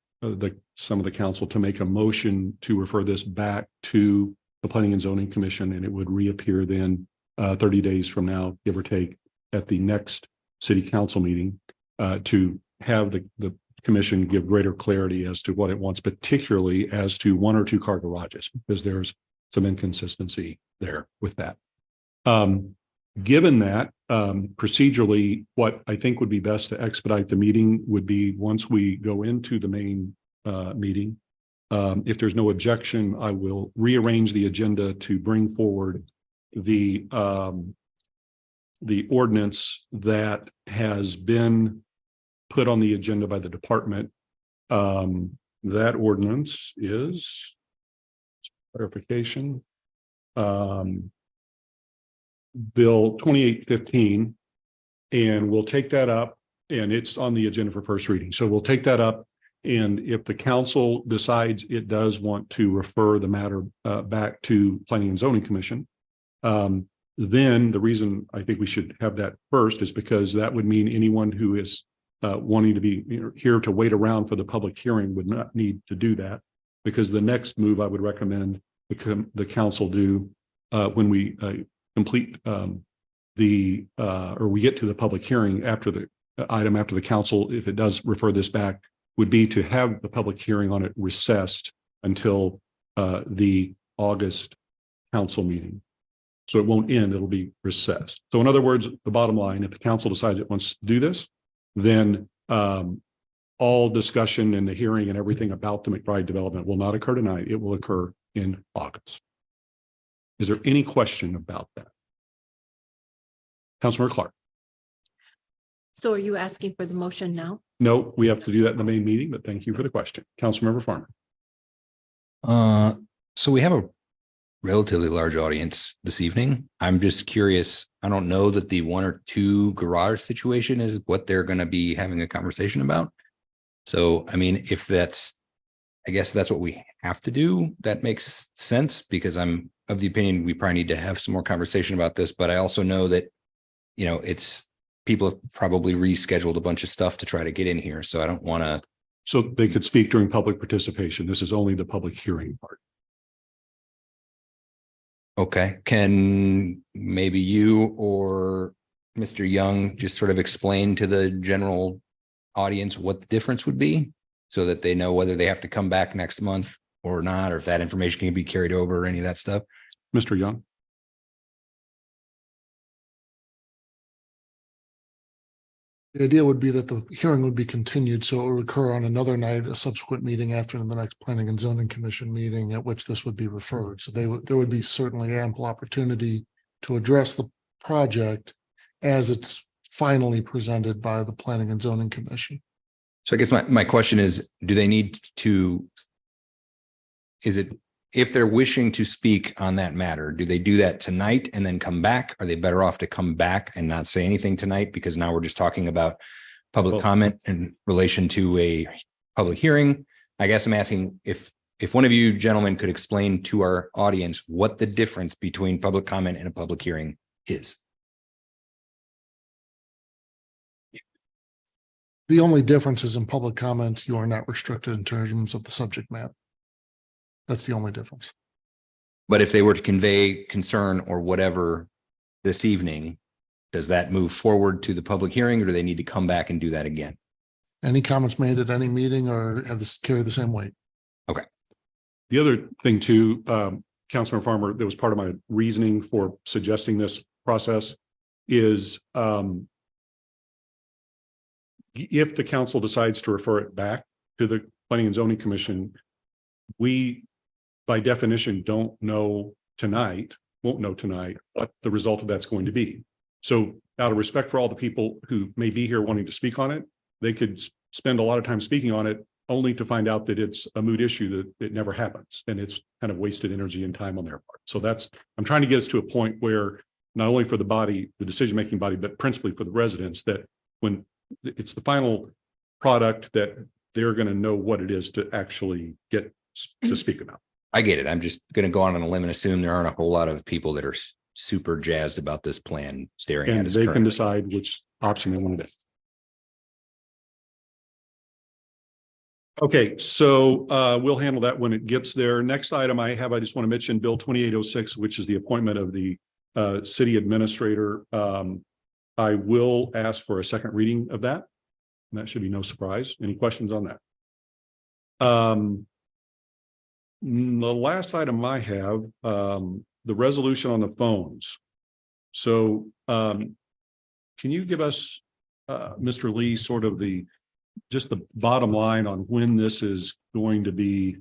some of the council to make a motion to refer this back to the Planning and Zoning Commission, and it would reappear then 30 days from now, give or take, at the next city council meeting to have the commission give greater clarity as to what it wants, particularly as to 1 or 2 car garages, because there's some inconsistency there with that. Given that, procedurally, what I think would be best to expedite the meeting would be once we go into the main meeting. If there's no objection, I will rearrange the agenda to bring forward the ordinance that has been put on the agenda by the department. That ordinance is clarification. Bill 2815, and we'll take that up, and it's on the agenda for first reading. So we'll take that up, and if the council decides it does want to refer the matter back to Planning and Zoning Commission, then the reason I think we should have that first is because that would mean anyone who is wanting to be here to wait around for the public hearing would not need to do that, because the next move I would recommend the council do when we complete or we get to the public hearing after the item after the council, if it does refer this back, would be to have the public hearing on it recessed until the August council meeting. So it won't end, it'll be recessed. So in other words, the bottom line, if the council decides it wants to do this, then all discussion and the hearing and everything about the McBride development will not occur tonight. It will occur in August. Is there any question about that? Councilmember Clark? So are you asking for the motion now? No, we have to do that in the main meeting, but thank you for the question. Councilmember Farmer? So we have a relatively large audience this evening. I'm just curious. I don't know that the 1 or 2 garage situation is what they're going to be having a conversation about. So, I mean, I guess if that's what we have to do, that makes sense, because I'm of the opinion we probably need to have some more conversation about this. But I also know that, people have probably rescheduled a bunch of stuff to try to get in here. So I don't want to. So they could speak during public participation. This is only the public hearing part. Okay. Can maybe you or Mr. Young just sort of explain to the general audience what the difference would be, so that they know whether they have to come back next month or not, or if that information can be carried over or any of that stuff? Mr. Young? The idea would be that the hearing would be continued, so it would occur on another night, a subsequent meeting after the next Planning and Zoning Commission meeting at which this would be referred. So there would be certainly ample opportunity to address the project as it's finally presented by the Planning and Zoning Commission. So I guess my question is, do they need to, if they're wishing to speak on that matter, do they do that tonight and then come back? Are they better off to come back and not say anything tonight? Because now we're just talking about public comment in relation to a public hearing. I guess I'm asking if one of you gentlemen could explain to our audience what the difference between public comment and a public hearing is. The only difference is in public comment, you are not restricted in terms of the subject matter. That's the only difference. But if they were to convey concern or whatever this evening, does that move forward to the public hearing, or do they need to come back and do that again? Any comments made at any meeting or have this carry the same weight? Okay. The other thing too, Councilman Farmer, that was part of my reasoning for suggesting this process is if the council decides to refer it back to the Planning and Zoning Commission, we, by definition, won't know tonight what the result of that's going to be. So out of respect for all the people who may be here wanting to speak on it, they could spend a lot of time speaking on it only to find out that it's a moot issue, that it never happens. And it's kind of wasted energy and time on their part. So I'm trying to get us to a point where not only for the body, the decision-making body, but principally for the residents, that when it's the final product, that they're going to know what it is to actually get to speak about. I get it. I'm just going to go on a limb and assume there aren't a whole lot of people that are super jazzed about this plan staring at And us they can currently. decide which option they want to do. Okay, so we'll handle that when it gets there. Next item I just want to mention Bill 2806, which is the appointment of the city administrator. I will ask for a second reading of that. And that should be no surprise. Any questions on that? The last item I have, the resolution on the phones. So can you give us, Mr. Lee, sort of just the bottom line on when this is going to be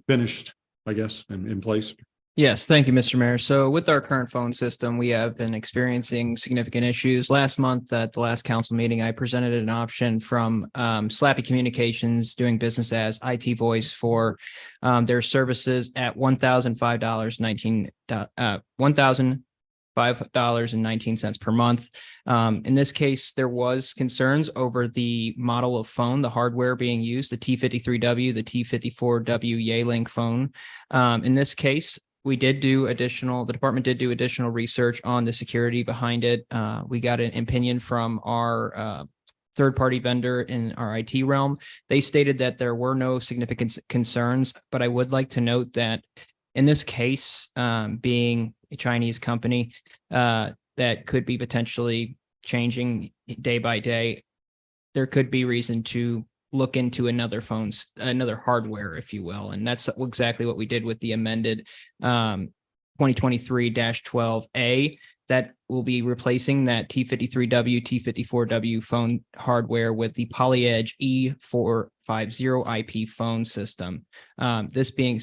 finished, I guess, in place? Yes, thank you, Mr. Mayor. So with our current phone system, we have been experiencing significant issues. Last month at the last council meeting, I presented an option from Slappy Communications doing business as IT Voice for their services at $1,005.19 per month. In this case, there was concerns over the model of phone, the hardware being used, the T53W, the T54W Yealink phone. In this case, the department did do additional research on the security behind it. We got an opinion from our third-party vendor in our IT realm. They stated that there were no significant concerns, but I would like to note that in this case, being a Chinese company, that could be potentially changing day by day, there could be reason to look into another hardware, if you will. And that's exactly what we did with the amended 2023-12A that will be replacing that T53W, T54W phone hardware with the PolyEdge E450 IP phone system. That being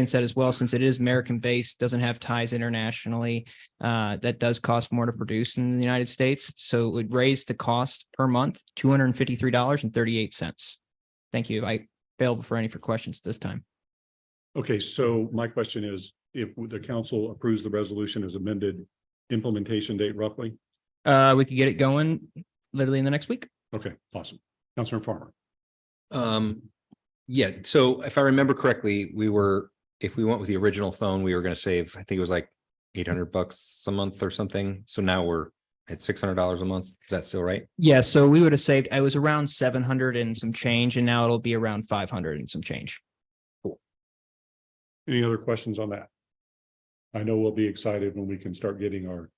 said as well, since it is American based, doesn't have ties internationally, that does cost more to produce in the United States. So it would raise the cost per month, $253.38. Thank you. I available for any questions this time. Okay, so my question is, if the council approves the resolution as amended, implementation date roughly? We could get it going literally in the next week. Okay, awesome. Councilor Farmer. Yeah, so if I remember correctly, if we went with the original phone, we were going to save, I think it was like $800 a month or something. So now we're at $600 a month. Is that still right? Yeah, so we would have saved, I was around 700 and some change, and now it'll be around 500 and some change. Any other questions on that? I know we'll be excited when we can start getting our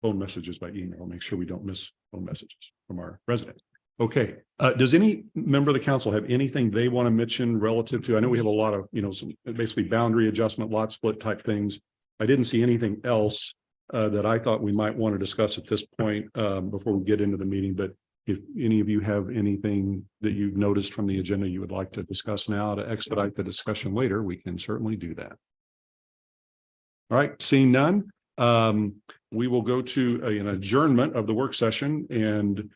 phone messages by email. Make sure we don't miss phone messages from our residents. Okay, does any member of the council have anything they want to mention relative to, I know we have a lot of, some basically boundary adjustment, lot split type things. I didn't see anything else that I thought we might want to discuss at this point before we get into the meeting, but if any of you have anything that you've noticed from the agenda you would like to discuss now to expedite the discussion later, we can certainly do that. All right, seeing none, we will go to an adjournment of the work session and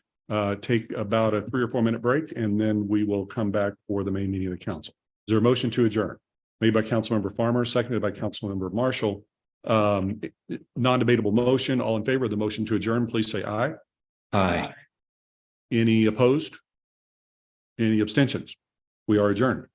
take about a 3 or 4 minute break, and then we will come back for the main meeting of the council. Is there a motion to adjourn? Made by Councilmember Farmer, seconded by Councilmember Marshall. Non-debatable motion. All in favor of the motion to adjourn, please say aye. Aye. Any opposed? Any abstentions? We are adjourned.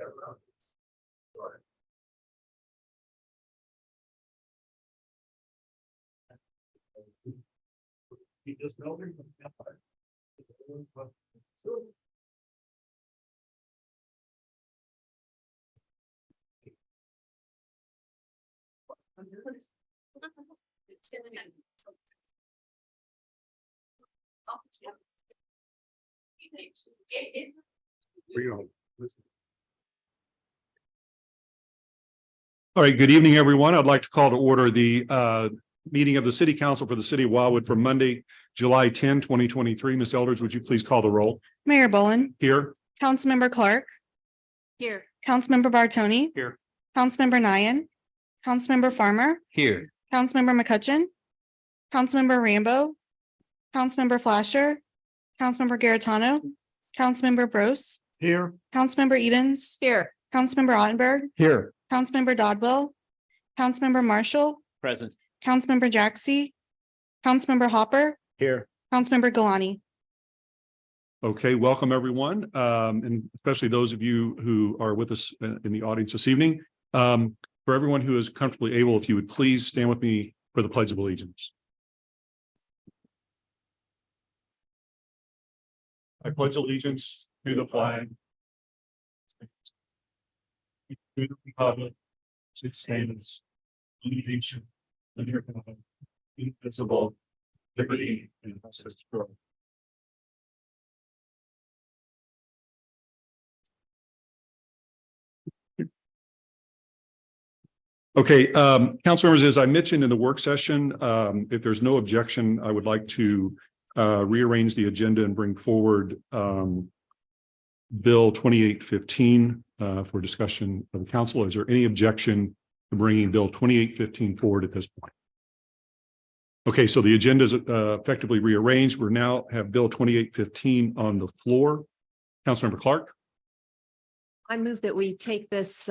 All right, good evening, everyone. I'd like to call to order the meeting of the City Council for the City of Wildwood for Monday, July 10, 2023. Ms. Elders, would you please call the roll? Mayor Bolin, Here. Councilmember Clark, Here. Councilmember Bartoni. Here. Councilmember Nian, Councilmember Farmer, Here. Councilmember McCutcheon, Councilmember Rambo, Councilmember Flasher, Councilmember Garitano, Councilmember Bros, Here. Councilmember Edens, Here. Councilmember Ottenberg, Here. Councilmember Dodwell, Councilmember Marshall, Present. Councilmember Jaxi, Councilmember Hopper, Here. Councilmember Galani. Okay, welcome, everyone, and especially those of you who are with us in the audience this evening. For everyone who is comfortably able, if you would please stand with me for the Pledge of Allegiance. I pledge allegiance to the flag to the republic, it stands, one nation, under God, indivisible, liberty and justice for all. Okay, council members, as I mentioned in the work session, if there's no objection, I would like to rearrange the agenda and bring forward Bill 2815 for discussion of the council. Is there any objection to bringing Bill 2815 forward at this point? Okay, so the agenda is effectively rearranged. We now have Bill 2815 on the floor. Councilmember Clark. I move that we take this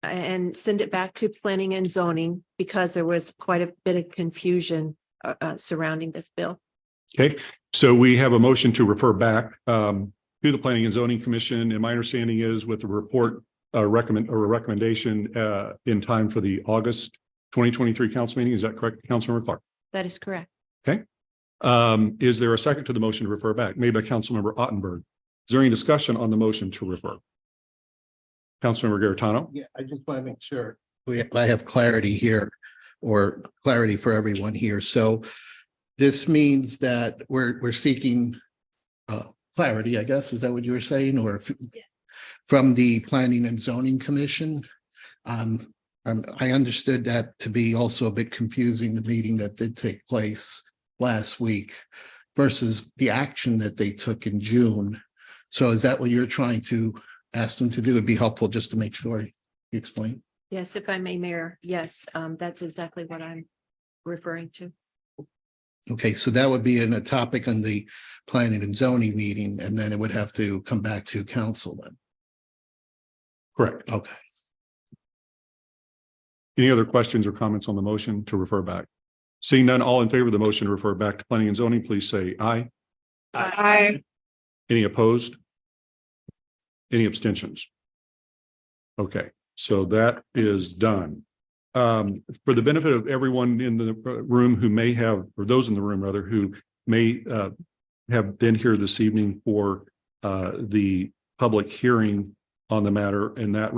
and send it back to planning and zoning because there was quite a bit of confusion surrounding this bill. Okay, so we have a motion to refer back to the Planning and Zoning Commission. And my understanding is with the report recommendation in time for the August 2023 council meeting. Is that correct, Councilmember Clark? That is correct. Okay. Is there a second to the motion to refer back made by Councilmember Ottenberg? Is there any discussion on the motion to refer? Councilmember Garitano? Yeah, I just want to make sure I have clarity here or clarity for everyone here. So this means that we're seeking clarity, I guess. Is that what you were saying? Or from the Planning and Zoning Commission? I understood that to be also a bit confusing, the meeting that did take place last week versus the action that they took in June. So is that what you're trying to ask them to do? It'd be helpful just to make sure you explain. Yes, if I may, Mayor. Yes, that's exactly what I'm referring to. Okay, so that would be a topic on the planning and zoning meeting, and then it would have to come back to council then. Correct. Okay. Any other questions or comments on the motion to refer back? Seeing none, all in favor of the motion to refer back to planning and zoning, please say aye. Aye. Any opposed? Any abstentions? Okay, so that is done. For the benefit of everyone in the room who may have, or those in the room rather, who may have been here this evening for the public hearing on the matter, and that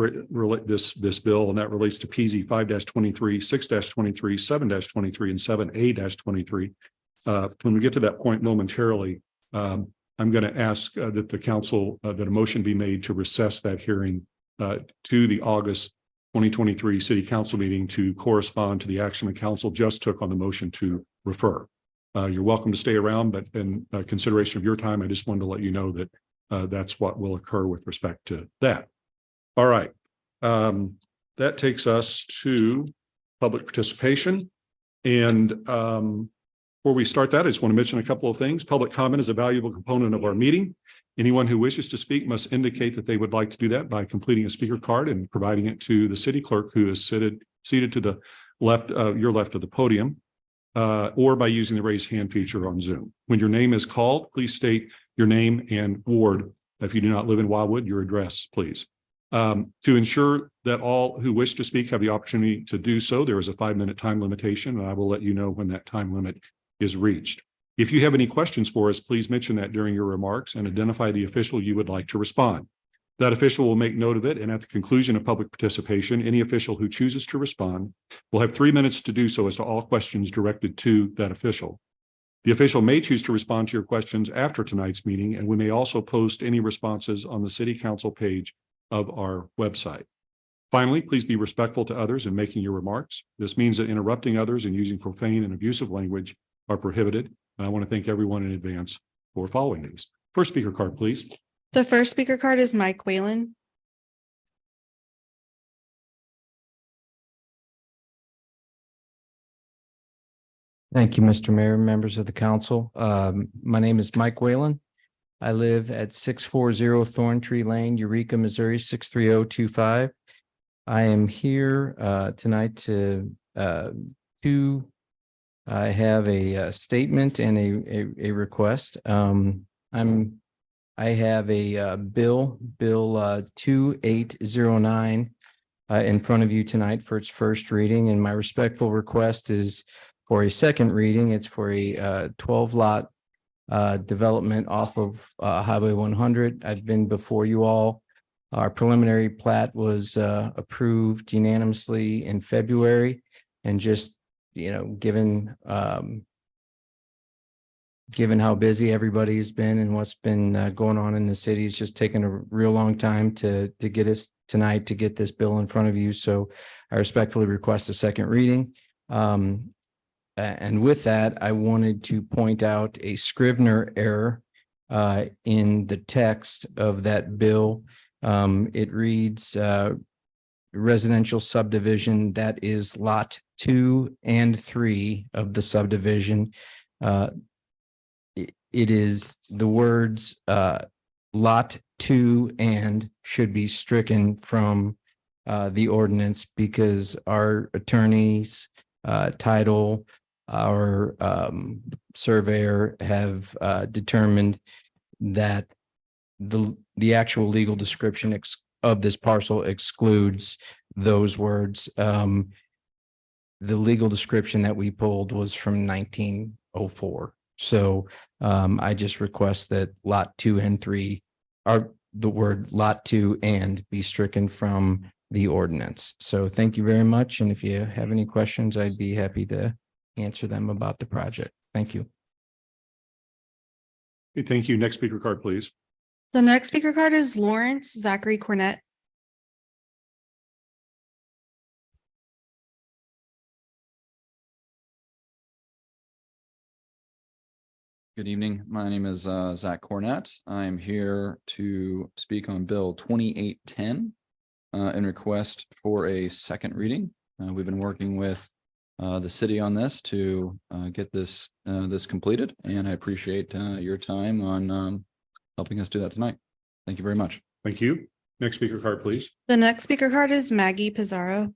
this bill, and that relates to PZ 5-23, 6-23, 7-23, and 7A-23. When we get to that point momentarily, I'm going to ask that the council, that a motion be made to recess that hearing to the August 2023 City Council meeting to correspond to the action the council just took on the motion to refer. You're welcome to stay around, but in consideration of your time, I just wanted to let you know that that's what will occur with respect to that. All right. That takes us to public participation. And before we start that, I just want to mention a couple of things. Public comment is a valuable component of our meeting. Anyone who wishes to speak must indicate that they would like to do that by completing a speaker card and providing it to the city clerk, who is seated to the left, your left of the podium, or by using the raise hand feature on Zoom. When your name is called, please state your name and ward. If you do not live in Wildwood, your address, please. To ensure that all who wish to speak have the opportunity to do so, there is a 5-minute time limitation, and I will let you know when that time limit is reached. If you have any questions for us, please mention that during your remarks and identify the official you would like to respond. That official will make note of it, and at the conclusion of public participation, any official who chooses to respond will have 3 minutes to do so as to all questions directed to that official. The official may choose to respond to your questions after tonight's meeting, and we may also post any responses on the City Council page of our website. Finally, please be respectful to others in making your remarks. This means that interrupting others and using profane and abusive language are prohibited. And I want to thank everyone in advance for following these. First speaker card, please. The first speaker card is Mike Whalen. Thank you, Mr. Mayor, members of the council. My name is Mike Whalen. I live at 640 Thorntree Lane, Eureka, Missouri, 63025. I am here tonight to I have a statement and a request. I have a bill 2809 in front of you tonight for its first reading, and my respectful request is for a second reading. It's for a 12 lot development off of Highway 100. I've been before you all. Our preliminary plat was approved unanimously in February, and just, you know, given how busy everybody's been and what's been going on in the city, it's just taken a real long time to get us tonight to get this bill in front of you. So I respectfully request a second reading. And with that, I wanted to point out a Scrivener error in the text of that bill. It reads residential subdivision, that is lot 2 and 3 of the subdivision. It is the words lot 2 and should be stricken from the ordinance, because our attorneys, title, our surveyor have determined that the actual legal description of this parcel excludes those words. The legal description that we pulled was from 1904. So I just request that lot 2 and 3 are the word lot 2 and be stricken from the ordinance. So thank you very much. And if you have any questions, I'd be happy to answer them about the project. Thank you. Okay, thank you. Next speaker card, please. The next speaker card is Lawrence Zachary Cornett. Good evening. My name is Zach Cornett. I'm here to speak on Bill 2810 and request for a second reading. We've been working with the city on this to get this completed, and I appreciate your time on helping us do that tonight. Thank you very much. Thank you. Next speaker card, please. The next speaker card is Maggie Pizarro.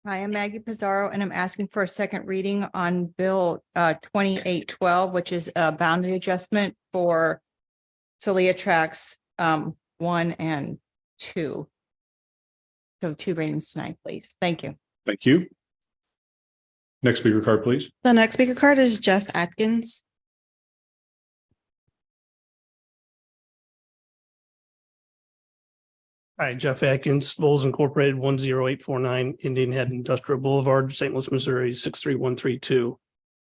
Hi, I'm Maggie Pizarro, and I'm asking for a second reading on Bill 2812, which is a boundary adjustment for Celia Tracks 1 and 2. So 2 readings tonight, please. Thank you. Thank you. Next speaker card, please. The next speaker card is Jeff Atkins. Hi, Jeff Atkins, Vols Incorporated 10849 Indian Head Industrial Boulevard, St. Louis, Missouri 63132.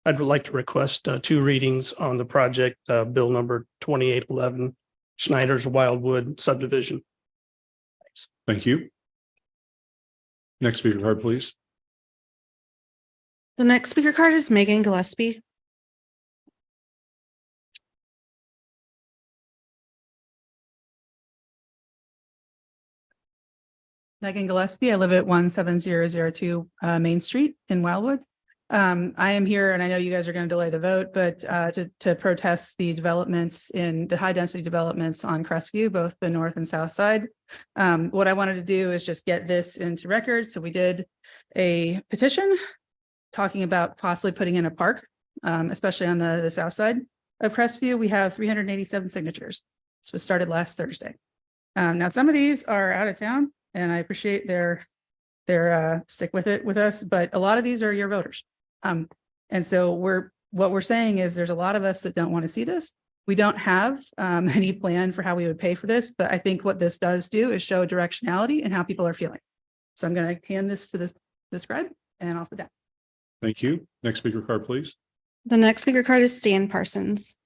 I'd like to request 2 readings on the project, bill number 2811, Schneider's Wildwood subdivision. Thanks. Thank you. Next speaker card, please. The next speaker card is Megan Gillespie. Megan Gillespie. I live at 17002 Main Street in Wildwood. I am here, and I know you guys are going to delay the vote, but to protest the developments in the high density developments on Crestview, both the north and south side. What I wanted to do is just get this into record. So we did a petition talking about possibly putting in a park especially on the south side of Crestview. We have 387 signatures. This was started last Thursday. Now, some of these are out of town, and I appreciate their stick with it with us, but a lot of these are your voters. And so what we're saying is there's a lot of us that don't want to see this. We don't have any plan for how we would pay for this, but I think what this does do is show directionality and how people are feeling. So I'm going to hand this to the scribe and I'll sit down. Thank you. Next speaker card, please. The next speaker card is Stan Parsons.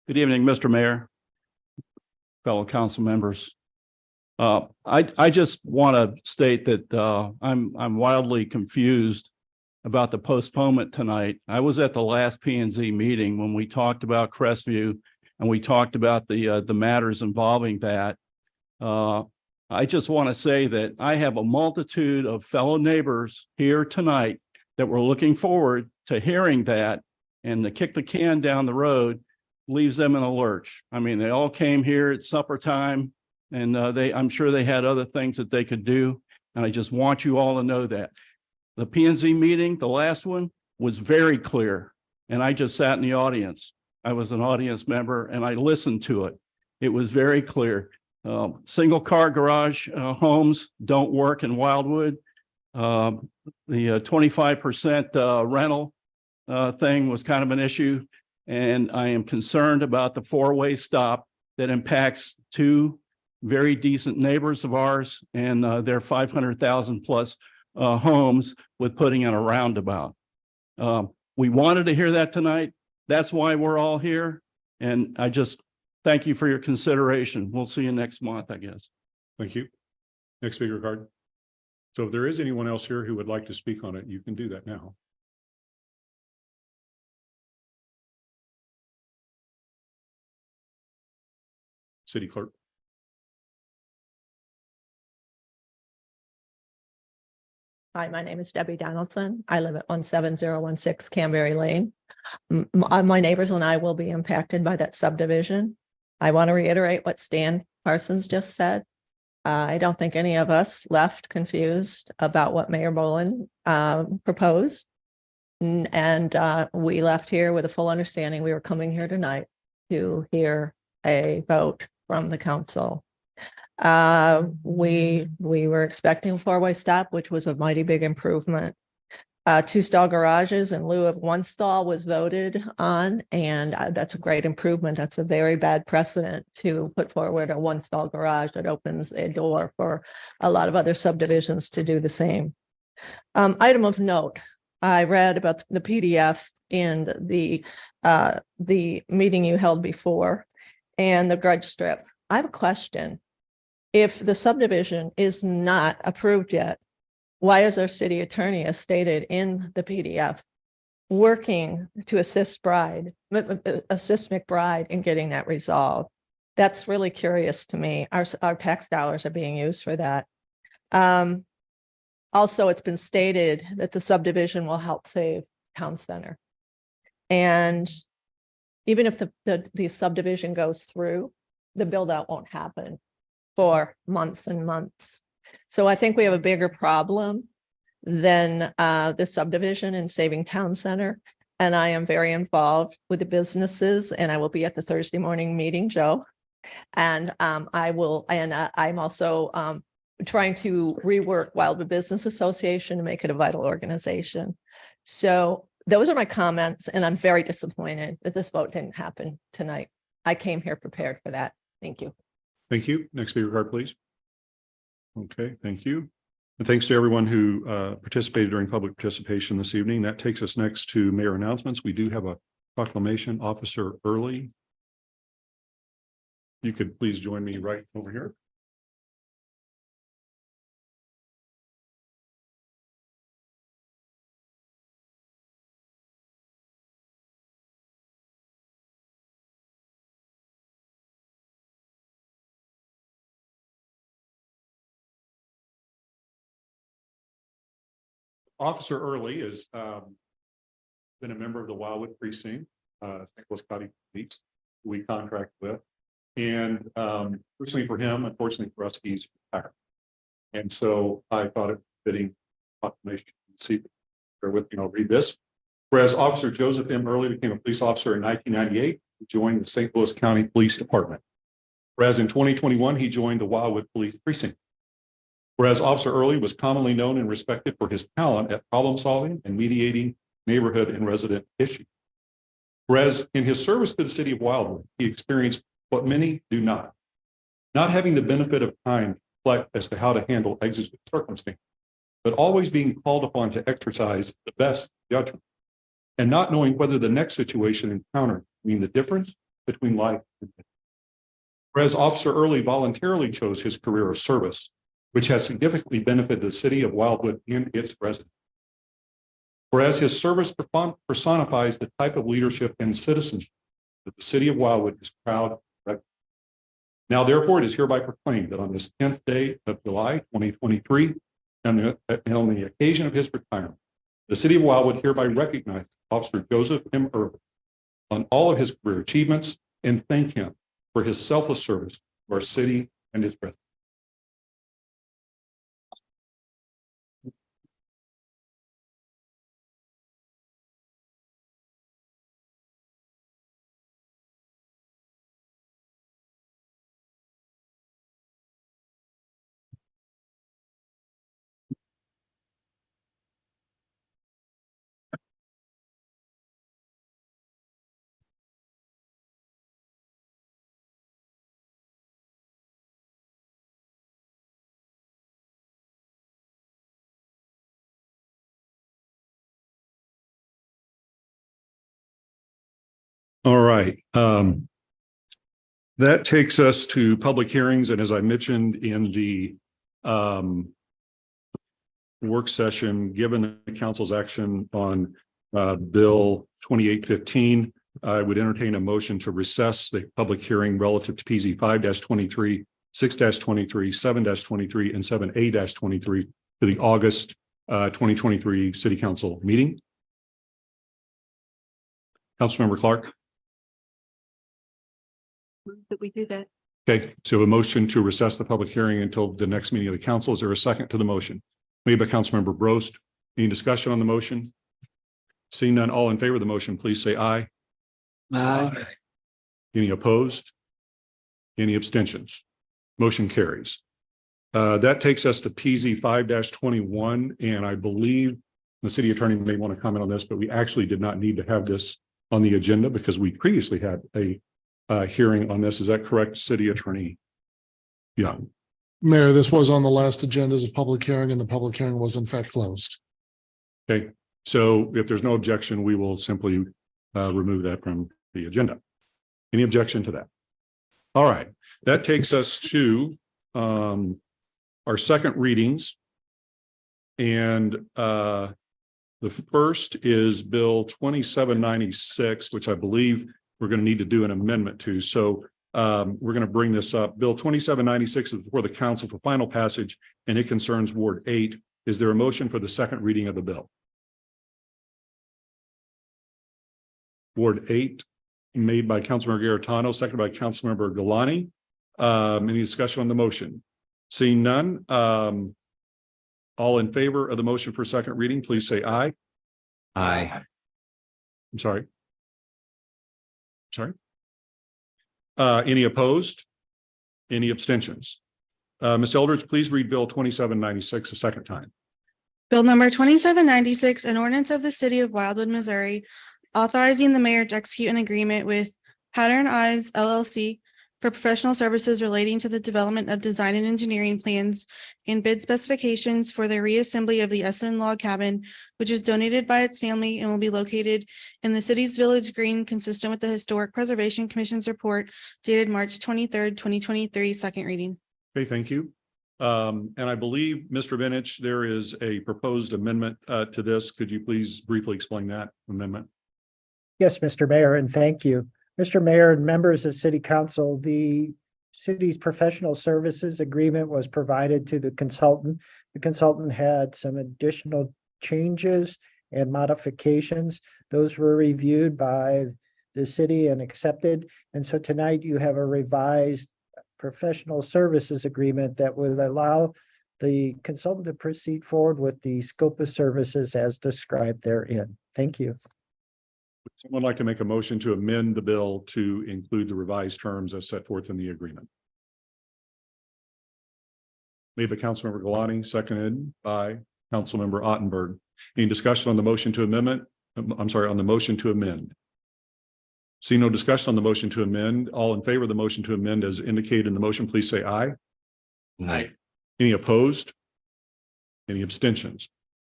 Good evening, Mr. Mayor, fellow council members. I just want to state that I'm wildly confused about the postponement tonight. I was at the last P and Z meeting when we talked about Crestview and we talked about the matters involving that. I just want to say that I have a multitude of fellow neighbors here tonight that were looking forward to hearing that, and to kick the can down the road leaves them in a lurch. I mean, they all came here at supper time, and I'm sure they had other things that they could do. And I just want you all to know that. The P and Z meeting, the last one, was very clear. And I just sat in the audience. I was an audience member and I listened to it. It was very clear. Single car garage homes don't work in Wildwood. The 25% rental thing was kind of an issue. And I am concerned about the four-way stop that impacts two very decent neighbors of ours and their 500,000 plus homes with putting in a roundabout. We wanted to hear that tonight. That's why we're all here. And I just thank you for your consideration. We'll see you next month, I guess. Thank you. Next speaker card. So if there is anyone else here who would like to speak on it, you can do that now. City Clerk. Hi, my name is Debbie Donaldson. I live at 17016 Canberry Lane. My neighbors and I will be impacted by that subdivision. I want to reiterate what Stan Parsons just said. I don't think any of us left confused about what Mayor Bolin proposed. And we left here with a full understanding we were coming here tonight to hear a vote from the council. We were expecting a four-way stop, which was a mighty big improvement. 2-stall garages in lieu of 1 stall was voted on, and that's a great improvement. That's a very bad precedent to put forward a 1-stall garage that opens a door for a lot of other subdivisions to do the same. Item of note, I read about the PDF in the meeting you held before and the grudge strip. I have a question. If the subdivision is not approved yet, why is our city attorney, as stated in the PDF, working to assist McBride in getting that resolved? That's really curious to me. Our tax dollars are being used for that. Also, it's been stated that the subdivision will help save town center. And even if the subdivision goes through, the build out won't happen for months and months. So I think we have a bigger problem than the subdivision and saving town center. And I am very involved with the businesses, and I will be at the Thursday morning meeting, Joe. And I'm also trying to rework Wildwood Business Association to make it a vital organization. So those are my comments, and I'm very disappointed that this vote didn't happen tonight. I came here prepared for that. Thank you. Thank you. Next speaker card, please. Okay, thank you. And thanks to everyone who participated during public participation this evening. That takes us next to mayor announcements. We do have a proclamation, Officer Early. You could please join me right over here. Officer Early has been a member of the Wildwood Precinct, St. Louis County Police, we contract with. And personally for him, unfortunately for us, he's retired. And so I thought it fitting proclamation. See, bear with me, I'll read this. Whereas Officer Joseph M. Early became a police officer in 1998, he joined the St. Louis County Police Department. Whereas in 2021, he joined the Wildwood Police Precinct. Whereas Officer Early was commonly known and respected for his talent at problem solving and mediating neighborhood and resident issues. Whereas in his service to the city of Wildwood, he experienced what many do not having the benefit of time to reflect as to how to handle exigent circumstances, but always being called upon to exercise the best judgment and not knowing whether the next situation encountered mean the difference between life and death. Whereas Officer Early voluntarily chose his career of service, which has significantly benefited the city of Wildwood and its residents. Whereas his service personifies the type of leadership and citizenship that the city of Wildwood is proud of. Now, therefore, it is hereby proclaimed that on this 10th day of July, 2023, and on the occasion of his retirement, the city of Wildwood hereby recognizes Officer Joseph M. Early on all of his career achievements and thank him for his selfless service to our city and its residents. All right. That takes us to public hearings. And as I mentioned in the work session, given the council's action on Bill 2815, I would entertain a motion to recess the public hearing relative to PZ 5-23, 6-23, 7-23, and 7A-23 to the August 2023 City Council meeting. Councilmember Clark. That we do that. Okay, so a motion to recess the public hearing until the next meeting of the council. Is there a second to the motion? Made by Councilmember Brost. Any discussion on the motion? Seeing none, all in favor of the motion, please say aye. Aye. Any opposed? Any abstentions? Motion carries. That takes us to PZ 5-21, and I believe the city attorney may want to comment on this, but we actually did not need to have this on the agenda because we previously had a hearing on this. Is that correct, City Attorney Young? Mayor, this was on the last agenda as a public hearing, and the public hearing was in fact closed. Okay, so if there's no objection, we will simply remove that from the agenda. Any objection to that? All right, that takes us to our second readings. And the first is Bill 2796, which I believe we're going to need to do an amendment to. So we're going to bring this up. Bill 2796 is before the council for final passage, and it concerns Ward 8. Is there a motion for the second reading of the bill? Ward 8, made by Councilmember Garetano, seconded by Councilmember Galani. Any discussion on the motion? Seeing none, all in favor of the motion for second reading, please say aye. Aye. I'm sorry. Any opposed? Any abstentions? Ms. Eldridge, please read Bill 2796 a second time. Bill number 2796, an ordinance of the city of Wildwood, Missouri, authorizing the mayor to execute an agreement with Pattern Eyes LLC for professional services relating to the development of design and engineering plans and bid specifications for the reassembly of the Essen Log Cabin, which is donated by its family and will be located in the city's village green, consistent with the Historic Preservation Commission's report dated March 23rd, 2023, second reading. Okay, thank you. And I believe, Mr. Vinich, there is a proposed amendment to this. Could you please briefly explain that amendment? Yes, Mr. Mayor, and thank you. Mr. Mayor and members of City Council, the city's professional services agreement was provided to the consultant. The consultant had some additional changes and modifications. Those were reviewed by the city and accepted. And so tonight you have a revised professional services agreement that will allow the consultant to proceed forward with the scope of services as described therein. Thank you. Would someone like to make a motion to amend the bill to include the revised terms as set forth in the agreement? Made by Councilmember Galani, seconded by Councilmember Ottenberg. Any discussion on the motion to amendment? I'm sorry, on the motion to amend. See no discussion on the motion to amend. All in favor of the motion to amend as indicated in the motion, please say aye. Aye. Any opposed? Any abstentions?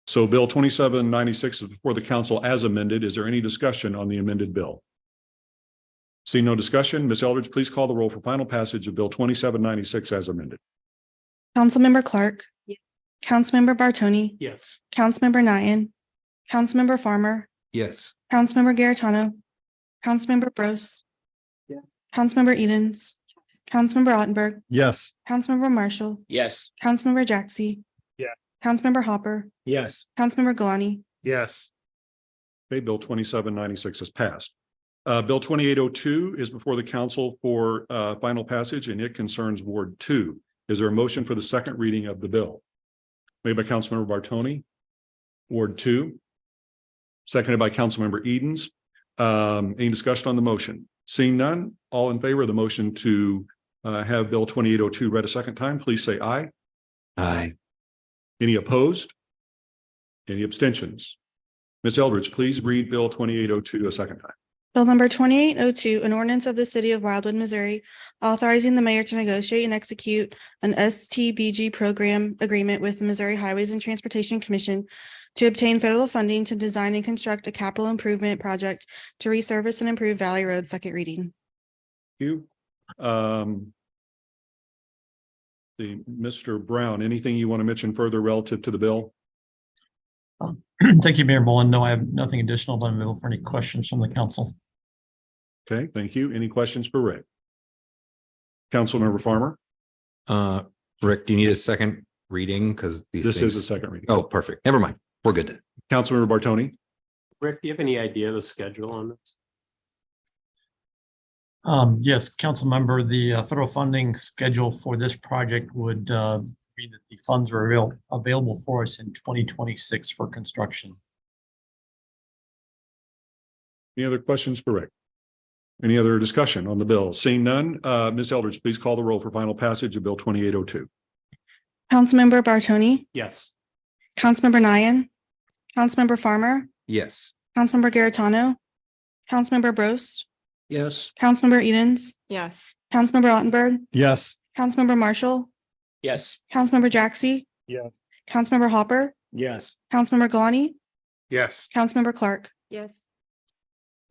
So Bill 2796 is before the council as amended. Is there any discussion on the amended bill? See no discussion. Ms. Eldridge, please call the roll for final passage of Bill 2796 as amended. Councilmember Clark. Councilmember Bartoni. Yes. Councilmember Nian. Councilmember Farmer. Yes. Councilmember Garitano. Councilmember Bros. Yeah. Councilmember Edens. Councilmember Ottenberg. Yes. Councilmember Marshall. Yes. Councilmember Jaxi. Yeah. Councilmember Hopper. Yes. Councilmember Galani. Yes. Okay, Bill 2796 is passed. Bill 2802 is before the council for final passage, and it concerns Ward 2. Is there a motion for the second reading of the bill? Made by Councilmember Bartoni, Ward 2. Seconded by Councilmember Edens. Any discussion on the motion? Seeing none, all in favor of the motion to have Bill 2802 read a second time, please say aye. Aye. Any opposed? Any abstentions? Ms. Eldridge, please read Bill 2802 a second time. Bill number 2802, an ordinance of the city of Wildwood, Missouri, authorizing the mayor to negotiate and execute an STBG program agreement with the Missouri Highways and Transportation Commission to obtain federal funding to design and construct a capital improvement project to resurface and improve Valley Road, second reading. Thank you. Mr. Brown, anything you want to mention further relative to the bill? Thank you, Mayor Boland. No, I have nothing additional, but I'm available for any questions from the council. Okay, thank you. Any questions for Rick? Councilmember Farmer? Rick, do you need a second reading? Because This is a second reading. Oh, perfect. Never mind. We're good then. Councilmember Bartoni? Rick, do you have any idea of the schedule on this? Yes, council member, the federal funding schedule for this project would mean that the funds are available for us in 2026 for construction. Any other questions for Rick? Any other discussion on the bill? Seeing none, Ms. Eldridge, please call the roll for final passage of Bill 2802. Councilmember Bartoni. Yes. Councilmember Nian. Councilmember Farmer. Yes. Councilmember Garitano. Councilmember Bros. Yes. Councilmember Edens. Yes. Councilmember Ottenberg. Yes. Councilmember Marshall. Yes. Councilmember Jaxi. Yeah. Councilmember Hopper. Yes. Councilmember Galani. Yes. Councilmember Clark. Yes.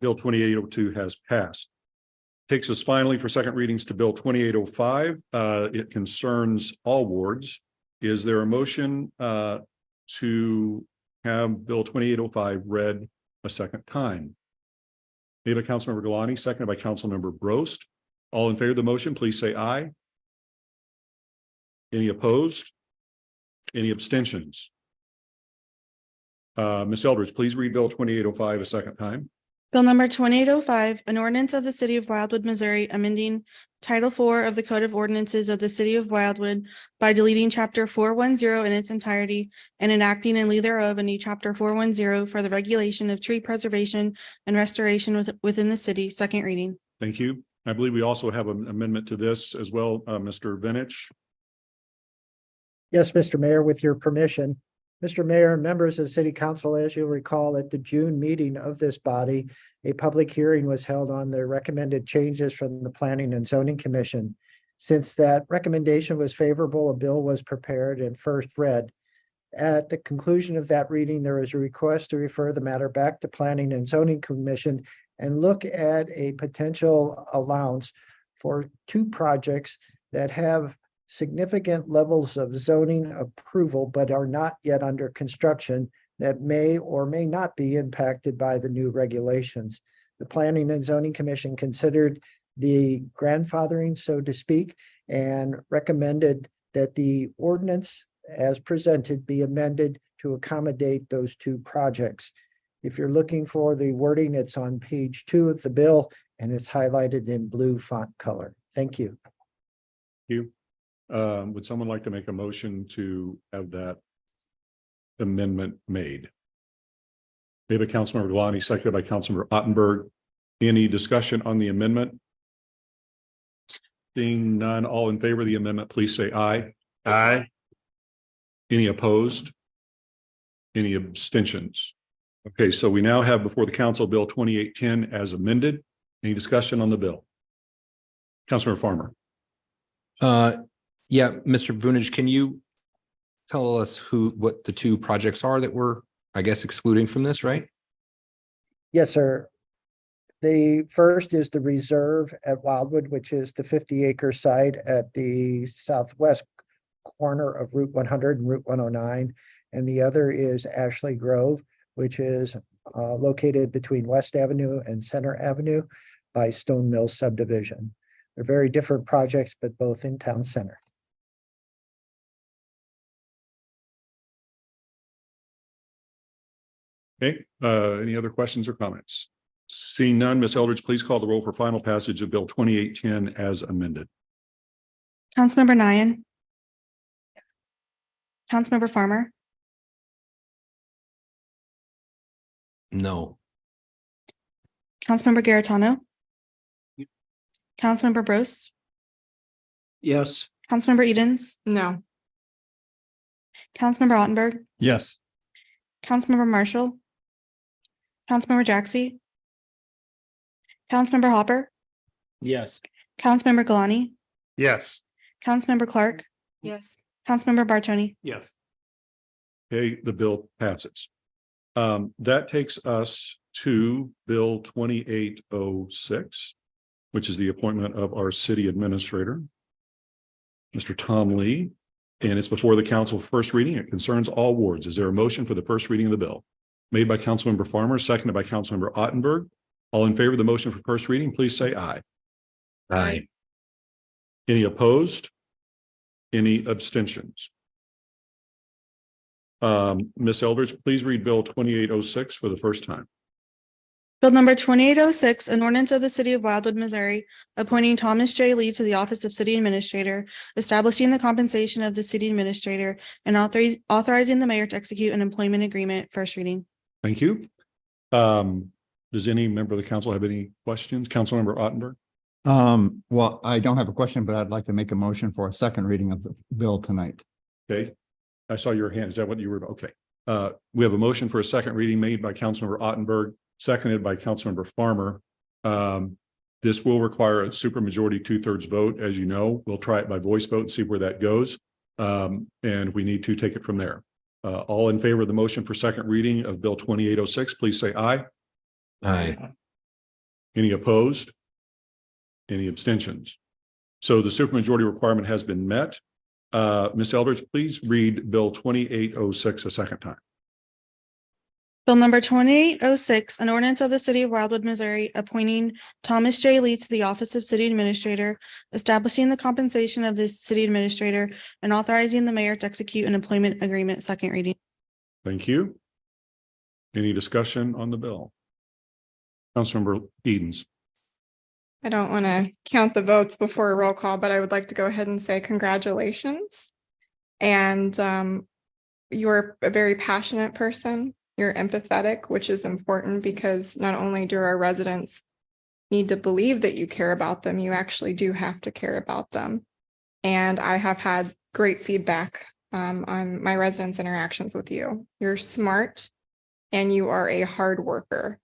Bill 2802 has passed. Takes us finally for second readings to Bill 2805. It concerns all wards. Is there a motion to have Bill 2805 read a second time? Made by Councilmember Galani, seconded by Councilmember Brost. All in favor of the motion, please say aye. Any opposed? Any abstentions? Ms. Eldridge, please read Bill 2805 a second time. Bill number 2805, an ordinance of the city of Wildwood, Missouri, amending Title IV of the Code of Ordinances of the city of Wildwood by deleting chapter 410 in its entirety and enacting in lieu thereof a new chapter 410 for the regulation of tree preservation and restoration within the city, second reading. Thank you. I believe we also have an amendment to this as well, Mr. Vinich. Yes, Mr. Mayor, with your permission. Mr. Mayor and members of City Council, as you'll recall, at the June meeting of this body, a public hearing was held on the recommended changes from the Planning and Zoning Commission. Since that recommendation was favorable, a bill was prepared and first read. At the conclusion of that reading, there was a request to refer the matter back to Planning and Zoning Commission and look at a potential allowance for two projects that have significant levels of zoning approval, but are not yet under construction, that may or may not be impacted by the new regulations. The Planning and Zoning Commission considered the grandfathering, so to speak, and recommended that the ordinance as presented be amended to accommodate those two projects. If you're looking for the wording, it's on page 2 of the bill and it's highlighted in blue font color. Thank you. You. Would someone like to make a motion to have that amendment made? Made by Councilmember Galani, seconded by Councilmember Ottenberg. Any discussion on the amendment? Seeing none, all in favor of the amendment, please say aye. Aye. Any opposed? Any abstentions? Okay, so we now have before the council Bill 2810 as amended. Any discussion on the bill? Councilmember Farmer. Yeah, Mr. Vunich, can you tell us what the two projects are that we're, I guess, excluding from this, right? Yes, sir. The first is the reserve at Wildwood, which is the 50-acre site at the southwest corner of Route 100 and Route 109. And the other is Ashley Grove, which is located between West Avenue and Center Avenue by Stone Mill subdivision. They're very different projects, but both in town center. Okay, any other questions or comments? Seeing none, Ms. Eldridge, please call the roll for final passage of Bill 2810 as amended. Councilmember Nian. Councilmember Farmer, No. Councilmember Garitano. Councilmember Bros, Yes. Councilmember Edens, No. Councilmember Ottenberg, Yes. Councilmember Marshall, Councilmember Jaxi, Councilmember Hopper, Yes. Councilmember Galani, Yes. Councilmember Clark, Yes. Councilmember Bartoni. Yes. Okay, the bill passes. That takes us to Bill 2806, which is the appointment of our city administrator, Mr. Tom Lee, and it's before the council for first reading. It concerns all wards. Is there a motion for the first reading of the bill? Made by Councilmember Farmer, seconded by Councilmember Ottenberg. All in favor of the motion for first reading, please say aye. Aye. Any opposed? Any abstentions? Ms. Eldridge, please read Bill 2806 for the first time. Bill number 2806, an ordinance of the city of Wildwood, Missouri, appointing Thomas J. Lee to the office of city administrator, establishing the compensation of the city administrator, and authorizing the mayor to execute an employment agreement. First reading. Thank you. Does any member of the council have any questions? Councilmember Ottenberg? Well, I don't have a question, but I'd like to make a motion for a second reading of the bill tonight. Okay. I saw your hand. Is that what you were? Okay. We have a motion for a second reading made by Councilmember Ottenberg, seconded by Councilmember Farmer. This will require a supermajority 2/3 vote. As you know, we'll try it by voice vote and see where that goes. And we need to take it from there. All in favor of the motion for second reading of Bill 2806, please say aye. Aye. Any opposed? Any abstentions? So the supermajority requirement has been met. Ms. Eldridge, please read Bill 2806 a second time. Bill number 2806, an ordinance of the city of Wildwood, Missouri, appointing Thomas J. Lee to the office of city administrator, establishing the compensation of the city administrator, and authorizing the mayor to execute an employment agreement. Second reading. Thank you. Any discussion on the bill? Councilmember Edens. I don't want to count the votes before a roll call, but I would like to go ahead and say congratulations. And you're a very passionate person. You're empathetic, which is important because not only do our residents need to believe that you care about them, you actually do have to care about them. And I have had great feedback on my residents' interactions with you. You're smart and you are a hard worker.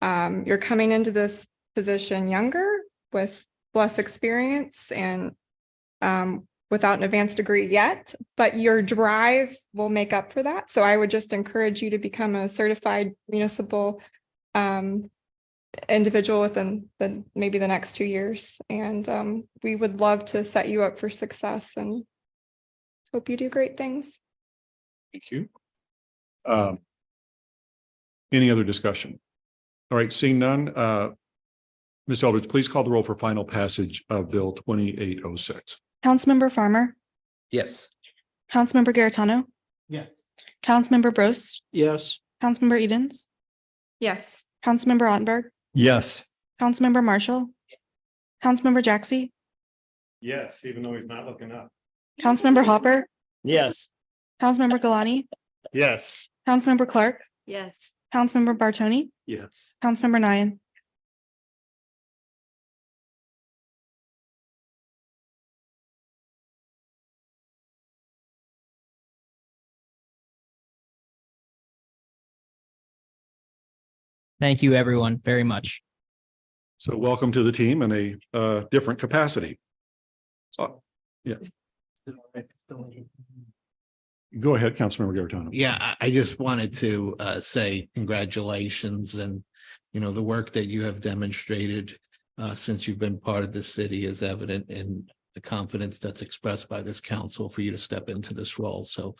You're coming into this position younger with less experience and without an advanced degree yet, but your drive will make up for that. So I would just encourage you to become a certified municipal individual within maybe the next 2 years. And we would love to set you up for success and hope you do great things. Thank you. Any other discussion? All right, seeing none, Ms. Eldridge, please call the roll for final passage of Bill 2806. Councilmember Farmer, Yes. Councilmember Garitano, Yes. Councilmember Bros, Yes. Councilmember Edens, Yes. Councilmember Ottenberg, Yes. Councilmember Marshall, Councilmember Jaxi, Yes, even though he's not looking up. Councilmember Hopper, Yes. Councilmember Galani, Yes. Councilmember Clark, Yes. Councilmember Bartoni, Yes. Councilmember Nian. Thank you, everyone, very much. So welcome to the team in a different capacity. So, yeah. Go ahead, Councilmember Garitano. Yeah, I just wanted to say congratulations and, you know, the work that you have demonstrated since you've been part of the city is evident in the confidence that's expressed by this council for you to step into this role. So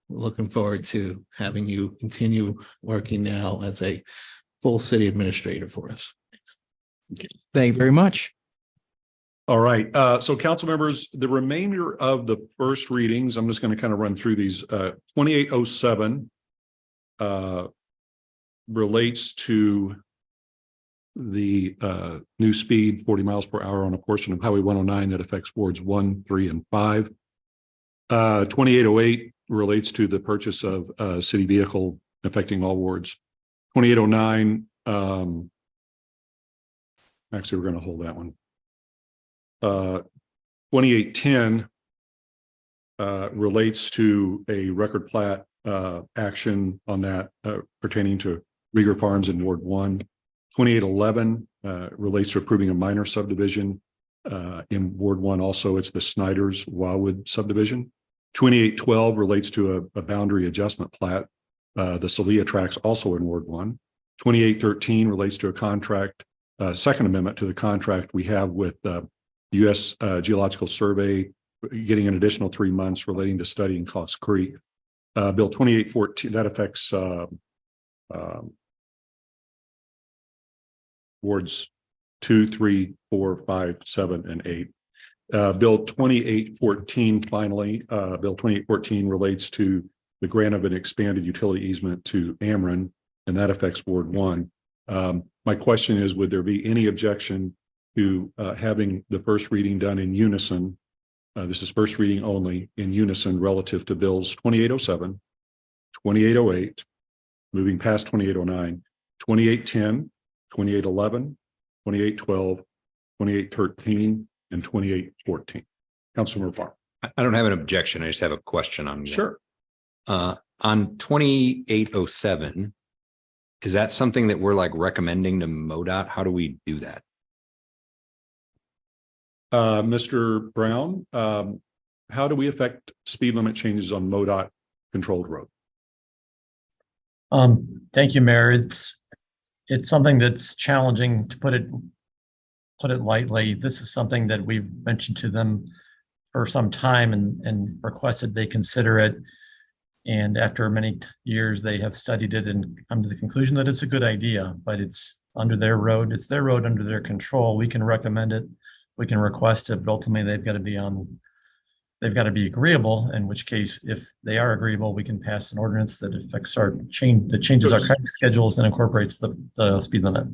we're looking forward to having you continue working now as a full city administrator for us. Thank you very much. All right, so council members, the remainder of the first readings, I'm just going to kind of run through these. 2807 relates to the new speed 40 miles per hour on a portion of Highway 109 that affects wards 1, 3, and 5. 2808 relates to the purchase of a city vehicle affecting all wards. 2809, actually, we're going to hold that one. 2810 relates to a record plat action on that pertaining to Rieger Farms in Ward 1. 2811 relates to approving a minor subdivision in Ward 1. Also, it's the Snyder's Wildwood subdivision. 2812 relates to a boundary adjustment plat, the Celia tracks also in Ward 1. 2813 relates to a contract, second amendment to the contract we have with U.S. Geological Survey, getting an additional 3 months relating to studying Cox Creek. Bill 2814, that affects wards 2, 3, 4, 5, 7, and 8. Bill 2814, finally, Bill 2814 relates to the grant of an expanded utility easement to Ameren, and that affects Ward 1. My question is, would there be any objection to having the first reading done in unison? This is first reading only, in unison relative to bills 2807, 2808, moving past 2809, 2810, 2811, 2812, 2813, and 2814. Councilmember Farr. I don't have an objection. I just have a question on that. Sure. On 2807, is that something that we're like recommending to MoDOT? How do we do that? Mr. Brown, how do we affect speed limit changes on MoDOT controlled road? Thank you, Mayor. It's something that's challenging, to put it lightly. This is something that we've mentioned to them for some time and requested they consider it. And after many years, they have studied it and come to the conclusion that it's a good idea, but it's under their road. It's their road, under their control. We can recommend it. We can request it, but ultimately they've got to be agreeable, in which case, if they are agreeable, we can pass an ordinance that affects that changes our traffic schedules and incorporates the speed limit.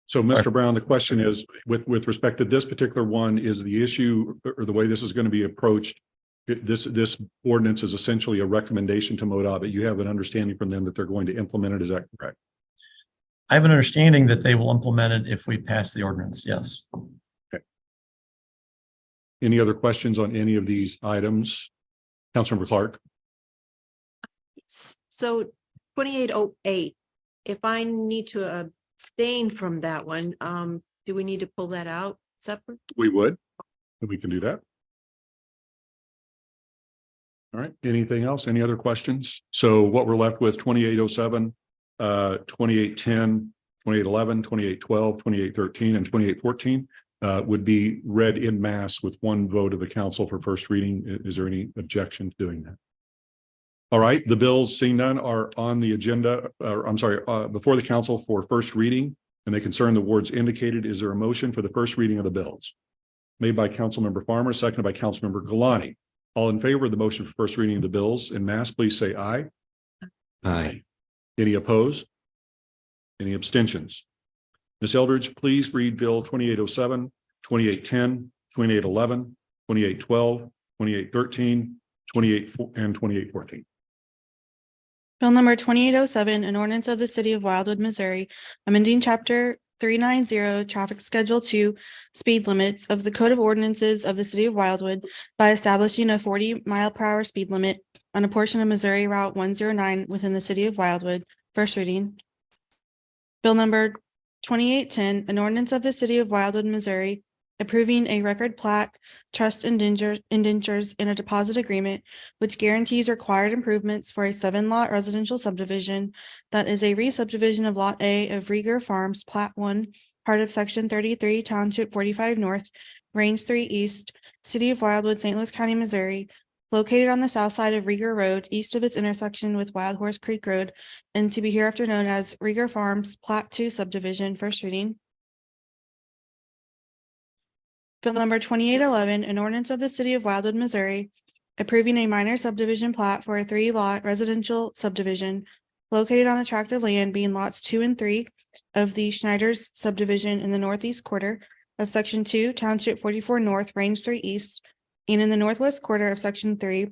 So, Mr. Brown, the question is, with respect to this particular one, is the issue or the way this is going to be approached, this ordinance is essentially a recommendation to MoDOT, but you have an understanding from them that they're going to implement it. Is that correct? I have an understanding that they will implement it if we pass the ordinance. Yes. Okay. Any other questions on any of these items? Councilmember Clark. So 2808, if I need to abstain from that one, do we need to pull that out separate? We would, and we can do that. All right. Anything else? Any other questions? So what we're left with 2807, 2810, 2811, 2812, 2813, and 2814 would be read in mass with one vote of the council for first reading. Is there any objection to doing that? All right. The bills, seeing none, are on the agenda, before the council for first reading, and they concern the wards indicated. Is there a motion for the first reading of the bills? Made by Councilmember Farmer, seconded by Councilmember Galani. All in favor of the motion for first reading of the bills in mass, please say aye. Aye. Any opposed? Any abstentions? Ms. Eldridge, please read Bill 2807, 2810, 2811, 2812, 2813, 28 and 2814. Bill number 2807, an ordinance of the city of Wildwood, Missouri, amending chapter 390 traffic schedule 2 speed limits of the Code of Ordinances of the city of Wildwood by establishing a 40-mile-per-hour speed limit on a portion of Missouri Route 109 within the city of Wildwood. First reading. Bill number 2810, an ordinance of the city of Wildwood, Missouri, approving a record plat, trust indentures, and a deposit agreement which guarantees required improvements for a 7-lot residential subdivision that is a re-subdivision of Lot A of Rieger Farms, Plat 1, part of Section 33, Township 45 North, Range 3 East, City of Wildwood, St. Louis County, Missouri, located on the south side of Rieger Road, east of its intersection with Wild Horse Creek Road, and to be hereafter known as Rieger Farms, Plat 2 subdivision. First reading. Bill number 2811, an ordinance of the city of Wildwood, Missouri, approving a minor subdivision plat for a 3-lot residential subdivision located on a tract of land being lots 2 and 3 of the Schneider's subdivision in the northeast quarter of Section 2, Township 44 North, Range 3 East, and in the northwest quarter of Section 3,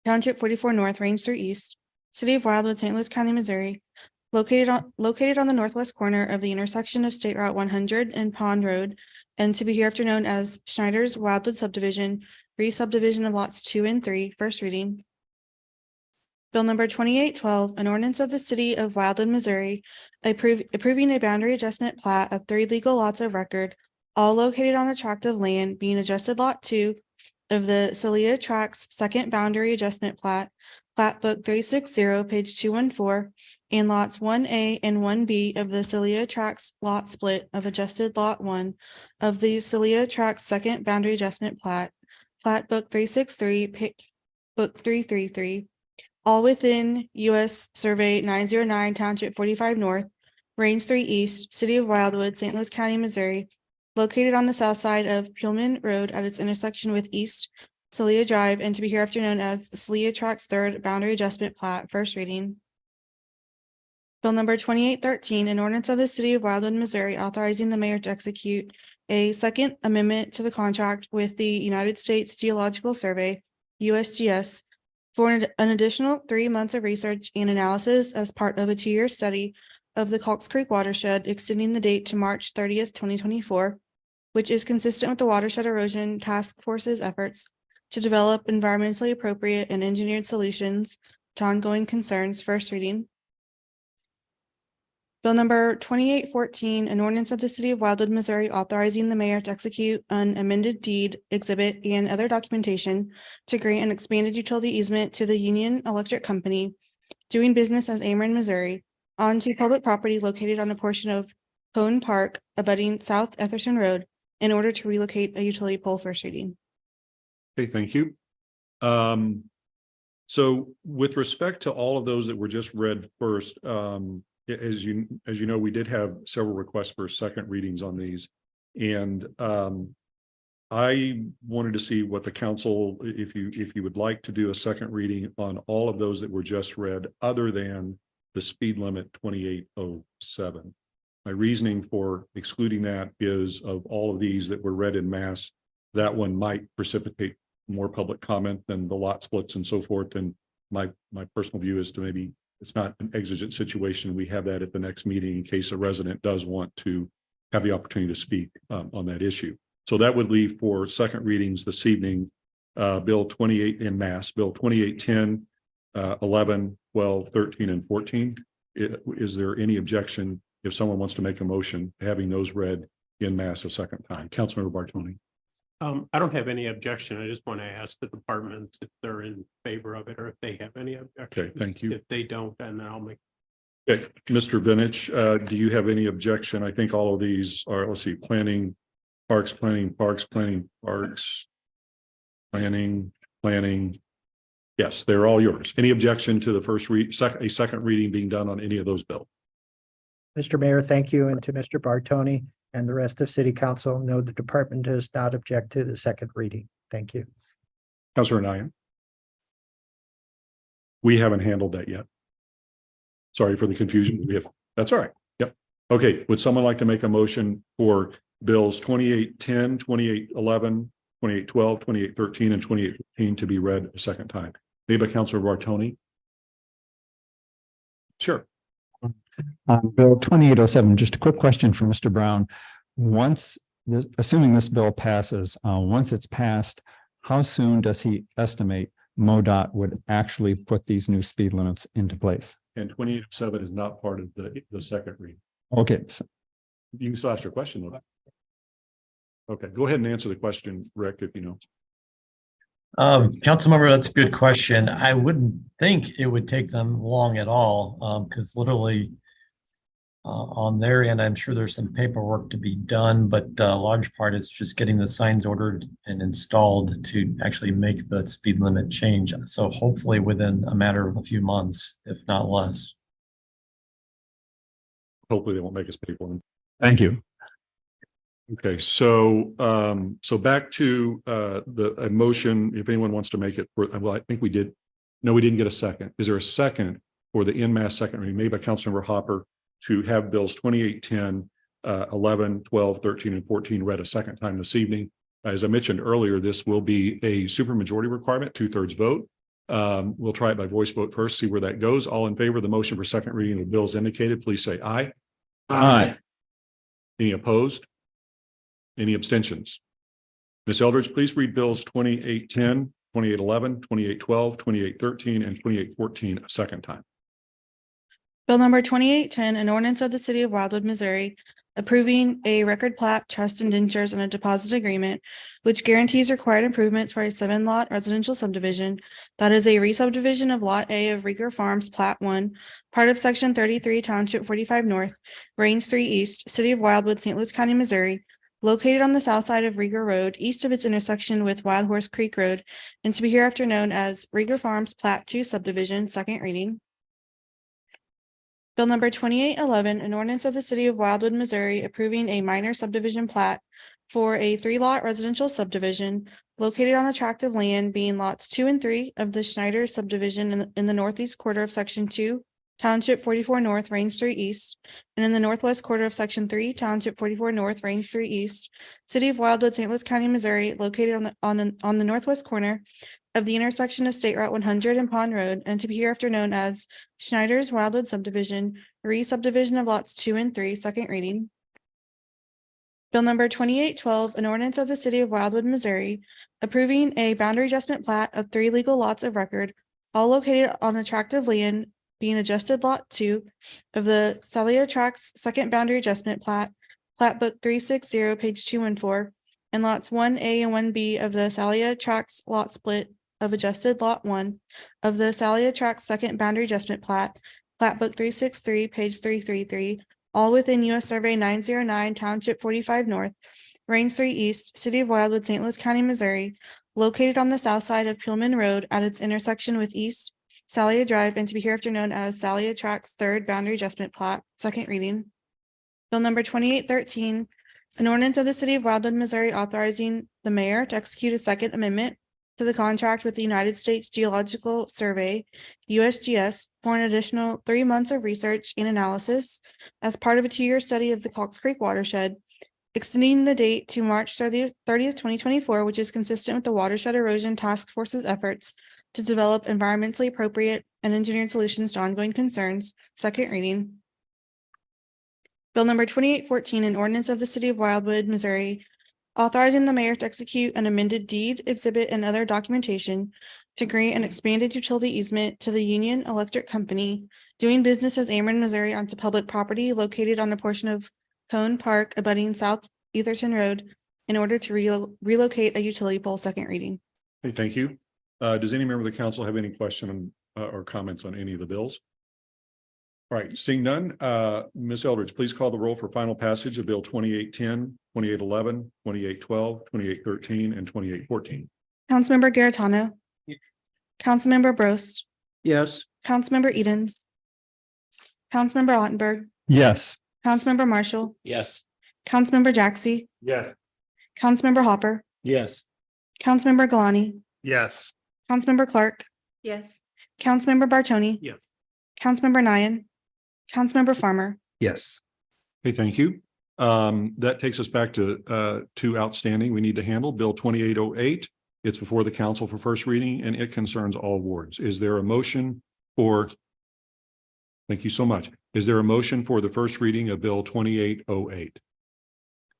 Township 44 North, Range 3 East, City of Wildwood, St. Louis County, Missouri, located on the northwest corner of the intersection of State Route 100 and Pond Road, and to be hereafter known as Schneider's Wildwood Subdivision, re-subdivision of lots 2 and 3, first reading. Bill number 2812, an ordinance of the city of Wildwood, Missouri, approving a boundary adjustment plat of 3 legal lots of record, all located on a tract of land being adjusted Lot 2 of the Celia Tracts Second Boundary Adjustment Plat, Plat Book 360, page 214, and lots 1A and 1B of the Celia Tracts Lot Split of adjusted Lot 1 of the Celia Tracts Second Boundary Adjustment Plat, Plat Book 363, Book 333, all within U.S. Survey 909, Township 45 North, Range 3 East, City of Wildwood, St. Louis County, Missouri, located on the south side of Pullman Road at its intersection with East Celia Drive, and to be hereafter known as Celia Tracts Third Boundary Adjustment Plat, first reading. Bill number 2813, an ordinance of the city of Wildwood, Missouri, authorizing the mayor to execute a second amendment to the contract with the United States Geological Survey, USGS, for an additional 3 months of research and analysis as part of a 2-year study of the Cox Creek watershed, extending the date to March 30th, 2024, which is consistent with the Watershed Erosion Task Force's efforts to develop environmentally appropriate and engineered solutions to ongoing concerns. First reading. Bill number 2814, an ordinance of the city of Wildwood, Missouri, authorizing the mayor to execute an amended deed, exhibit, and other documentation to grant an expanded utility easement to the Union Electric Company doing business as Ameren, Missouri, onto public property located on a portion of Cone Park abutting South Etherson Road in order to relocate a utility pole. First reading. Okay, thank you. So with respect to all of those that were just read first, as you know, we did have several requests for second readings on these. And I wanted to see what the council, if you would like to do a second reading on all of those that were just read, other than the speed limit 2807. My reasoning for excluding that is, of all of these that were read in mass, that one might precipitate more public comment than the lot splits and so forth. And my personal view is to maybe it's not an exigent situation. We have that at the next meeting in case a resident does want to have the opportunity to speak on that issue. So that would leave for second readings this evening, Bill 28 in mass, Bill 2810, 11, 12, 13, and 14. Is there any objection if someone wants to make a motion having those read in mass a second time? Councilmember Bartoni. I don't have any objection. I just want to ask the departments if they're in favor of it or if they have any objection. Okay, thank you. If they don't, then I'll make. Okay, Mr. Vinich, do you have any objection? I think all of these are, let's see, planning, parks, planning, parks, planning, parks, planning. Yes, they're all yours. Any objection to the first a second reading being done on any of those bills? Mr. Mayor, thank you. And to Mr. Bartoni and the rest of City Council, no, the department does not object to the second reading. Thank you. Councilor Nyan. We haven't handled that yet. Sorry for the confusion. That's all right. Okay, would someone like to make a motion for bills 2810, 2811, 2812, 2813, and 2815 to be read a second time? Made by Councilor Bartoni. Sure. Bill 2807, just a quick question for Mr. Brown. Once this, assuming this bill passes, once it's passed, how soon does he estimate MoDOT would actually put these new speed limits into place? And 2807 is not part of the second read. Okay, so You can still ask your question though. Okay, go ahead and answer the question, Rick, if you know. Councilmember, that's a good question. I wouldn't think it would take them long at all, because literally on their end, I'm sure there's some paperwork to be done, but a large part is just getting the signs ordered and installed to actually make the speed limit change. So hopefully within a matter of a few months, if not less. Hopefully they won't make us pay for them. thank you. Okay, so so back to the motion, if anyone wants to make it, well, I think we did. No, we didn't get a second. Is there a second for the en masse second reading made by Councilmember Hopper to have bills 2810, 11, 12, 13, and 14 read a second time this evening? As I mentioned earlier, this will be a supermajority requirement, 2/3 vote. We'll try it by voice vote first, see where that goes. All in favor of the motion for second reading of the bills indicated, please say aye. Aye. Any opposed? Any abstentions? Ms. Eldridge, please read bills 2810, 2811, 2812, 2813, and 2814 a second time. Bill number 2810, an ordinance of the city of Wildwood, Missouri, approving a record plat, trust indentures, and a deposit agreement which guarantees required improvements for a 7-lot residential subdivision that is a re-subdivision of Lot A of Rieger Farms Plat 1, part of Section 33, Township 45 North, Range 3 East, City of Wildwood, St. Louis County, Missouri, located on the south side of Rieger Road, east of its intersection with Wild Horse Creek Road, and to be hereafter known as Rieger Farms Plat 2 Subdivision, second reading. Bill number 2811, an ordinance of the city of Wildwood, Missouri, approving a minor subdivision plat for a 3-lot residential subdivision located on a tract of land being lots 2 and 3 of the Schneider subdivision in the northeast quarter of Section 2, Township 44 North, Range 3 East, and in the northwest quarter of Section 3, Township 44 North, Range 3 East, City of Wildwood, St. Louis County, Missouri, located on the northwest corner of the intersection of State Route 100 and Pond Road, and to be hereafter known as Schneider's Wildwood Subdivision, re-subdivision of lots 2 and 3, second reading. Bill number 2812, an ordinance of the city of Wildwood, Missouri, approving a boundary adjustment plat of 3 legal lots of record, all located on a tract of land being adjusted lot 2 of the Salia Tracts Second Boundary Adjustment Plat, Plat Book 360, page 214, and lots 1A and 1B of the Salia Tracts Lot Split of adjusted lot 1 of the Salia Tracts Second Boundary Adjustment Plat, Plat Book 363, page 333, all within U.S. Survey 909, Township 45 North, Range 3 East, City of Wildwood, St. Louis County, Missouri, located on the south side of Pillman Road at its intersection with East Salia Drive, and to be hereafter known as Salia Tracts Third Boundary Adjustment Plat, second reading. Bill number 2813, an ordinance of the city of Wildwood, Missouri, authorizing the mayor to execute a second amendment to the contract with the United States Geological Survey, USGS, for an additional 3 months of research and analysis as part of a 2-year study of the Cox Creek watershed, extending the date to March 30th, 2024, which is consistent with the Watershed Erosion Task Force's efforts to develop environmentally appropriate and engineered solutions to ongoing concerns, second reading. Bill number 2814, an ordinance of the city of Wildwood, Missouri, authorizing the mayor to execute an amended deed, exhibit, and other documentation to grant an expanded utility easement to the Union Electric Company doing business as Ameren, Missouri, onto public property located on a portion of Cone Park abutting South Etherton Road in order to relocate a utility pole, second reading. Okay, thank you. Does any member of the council have any question or comments on any of the bills? All right, seeing none, Ms. Eldridge, please call the roll for final passage of Bill 2810, 2811, 2812, 2813, and 2814. Councilmember Garitano. Councilmember Brost. Yes. Councilmember Edens. Councilmember Ottenberg. Yes. Councilmember Marshall. Yes. Councilmember Jaxi. Yes. Councilmember Hopper. Yes. Councilmember Galani. Yes. Councilmember Clark. Yes. Councilmember Bartoni. Yes. Councilmember Nyan. Councilmember Farmer. Yes. Okay, thank you. That takes us back to two outstanding we need to handle. Bill 2808. It's before the council for first reading and it concerns all wards. Is there a motion for? Thank you so much. Is there a motion for the first reading of Bill 2808?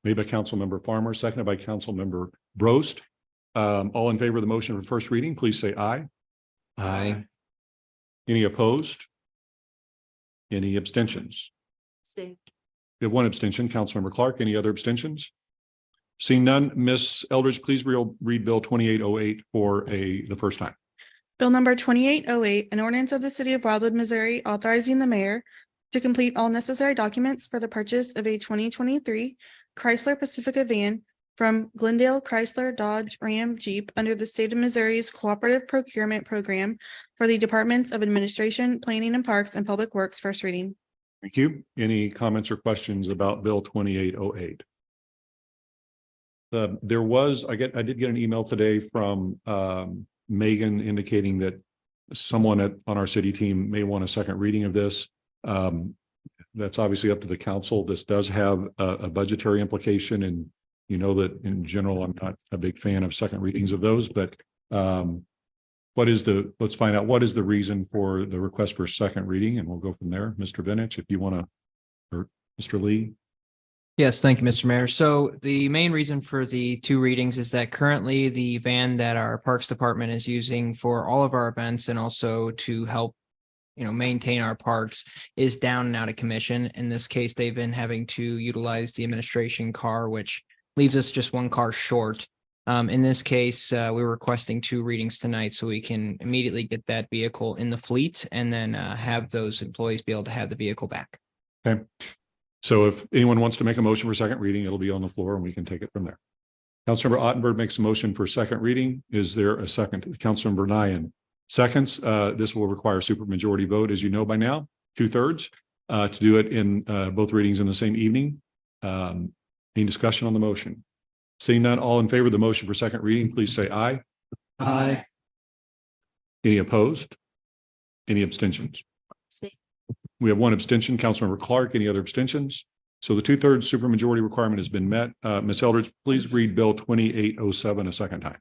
Made by Councilmember Farmer, seconded by Councilmember Brost. All in favor of the motion for first reading, please say aye. Aye. Any opposed? Any abstentions? Stay. We have one abstention, Councilmember Clark. Any other abstentions? Seeing none, Ms. Eldridge, please read Bill 2808 for the first time. Bill number 2808, an ordinance of the city of Wildwood, Missouri, authorizing the mayor to complete all necessary documents for the purchase of a 2023 Chrysler Pacifica van from Glendale Chrysler Dodge Ram Jeep under the state of Missouri's Cooperative Procurement Program for the Departments of Administration, Planning and Parks and Public Works, first reading. Thank you. Any comments or questions about Bill 2808? I did get an email today from Megan indicating that someone on our city team may want a second reading of this. That's obviously up to the council. This does have a budgetary implication, and you know that in general, I'm not a big fan of second readings of those, but let's find out what is the reason for the request for second reading, and we'll go from there. Mr. Vinich, if you want to, or Mr. Lee. Yes, thank you, Mr. Mayor. So the main reason for the two readings is that currently the van that our Parks Department is using for all of our events and also to help, maintain our parks is down and out of commission. In this case, they've been having to utilize the administration car, which leaves us just one car short. In this case, we're requesting two readings tonight so we can immediately get that vehicle in the fleet and then have those employees be able to have the vehicle back. Okay. So if anyone wants to make a motion for second reading, it'll be on the floor and we can take it from there. Councilmember Ottenberg makes a motion for second reading. Is there a second? Councilmember Nyan seconds. This will require a supermajority vote, as you know by now, 2/3 to do it in both readings in the same evening. Any discussion on the motion? Seeing none, all in favor of the motion for second reading, please say aye. Aye. Any opposed? Any abstentions? Stay. We have one abstention, Councilmember Clark. Any other abstentions? So the 2/3 supermajority requirement has been met. Ms. Eldridge, please read Bill 2807 a second time.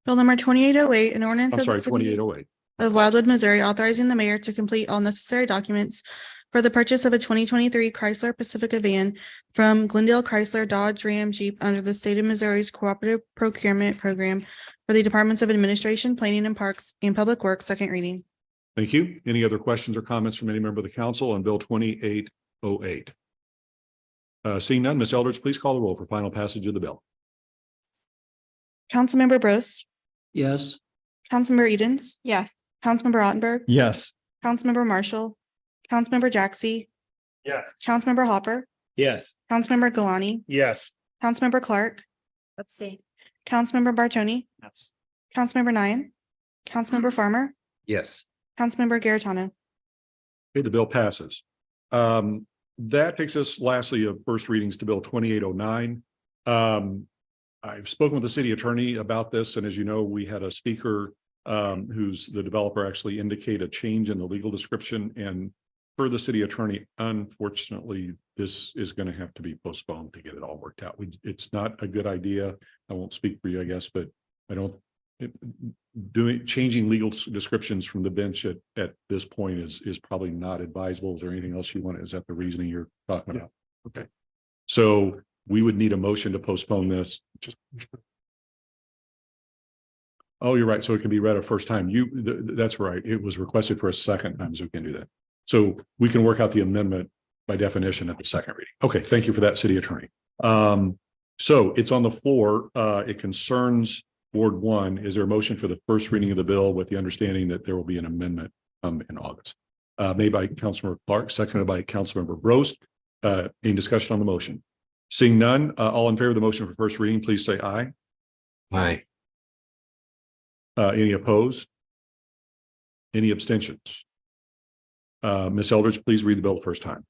Bill number 2808, an ordinance I'm of sorry, the city 2808. of Wildwood, Missouri, authorizing the mayor to complete all necessary documents for the purchase of a 2023 Chrysler Pacifica van from Glendale Chrysler Dodge Ram Jeep under the state of Missouri's Cooperative Procurement Program for the Departments of Administration, Planning and Parks and Public Works, second reading. Thank you. Any other questions or comments from any member of the council on Bill 2808? Seeing none, Ms. Eldridge, please call the roll for final passage of the bill. Councilmember Bros. Yes. Councilmember Edens. Yes. Councilmember Ottenberg. Yes. Councilmember Marshall. Councilmember Jaxi. Yes. Councilmember Hopper. Yes. Councilmember Galani. Yes. Councilmember Clark. Abstain. Councilmember Bartoni. Yes. Councilmember Nyan. Councilmember Farmer. Yes. Councilmember Garitano. Okay, the bill passes. That takes us lastly of first readings to Bill 2809. I've spoken with the city attorney about this, and as you know, we had a speaker who's the developer actually indicate a change in the legal description, and per the city attorney, unfortunately, this is going to have to be postponed to get it all worked out. It's not a good idea. I won't speak for you, I guess, but I don't changing legal descriptions from the bench at this point is probably not advisable. Is there anything else you want? Is that the reasoning you're talking about? Okay. So we would need a motion to postpone this. Oh, you're right. So it can be read a first time. That's right. It was requested for a second time, so we can do that. So we can work out the amendment by definition at the second reading. Okay. Thank you for that, city attorney. So it's on the floor. It concerns Ward 1. Is there a motion for the first reading of the bill with the understanding that there will be an amendment in August? Made by Councilmember Clark, seconded by Councilmember Brost. Any discussion on the motion? Seeing none, all in favor of the motion for first reading, please say aye. Aye. Any opposed? Any abstentions? Ms. Eldridge, please read the bill the first time.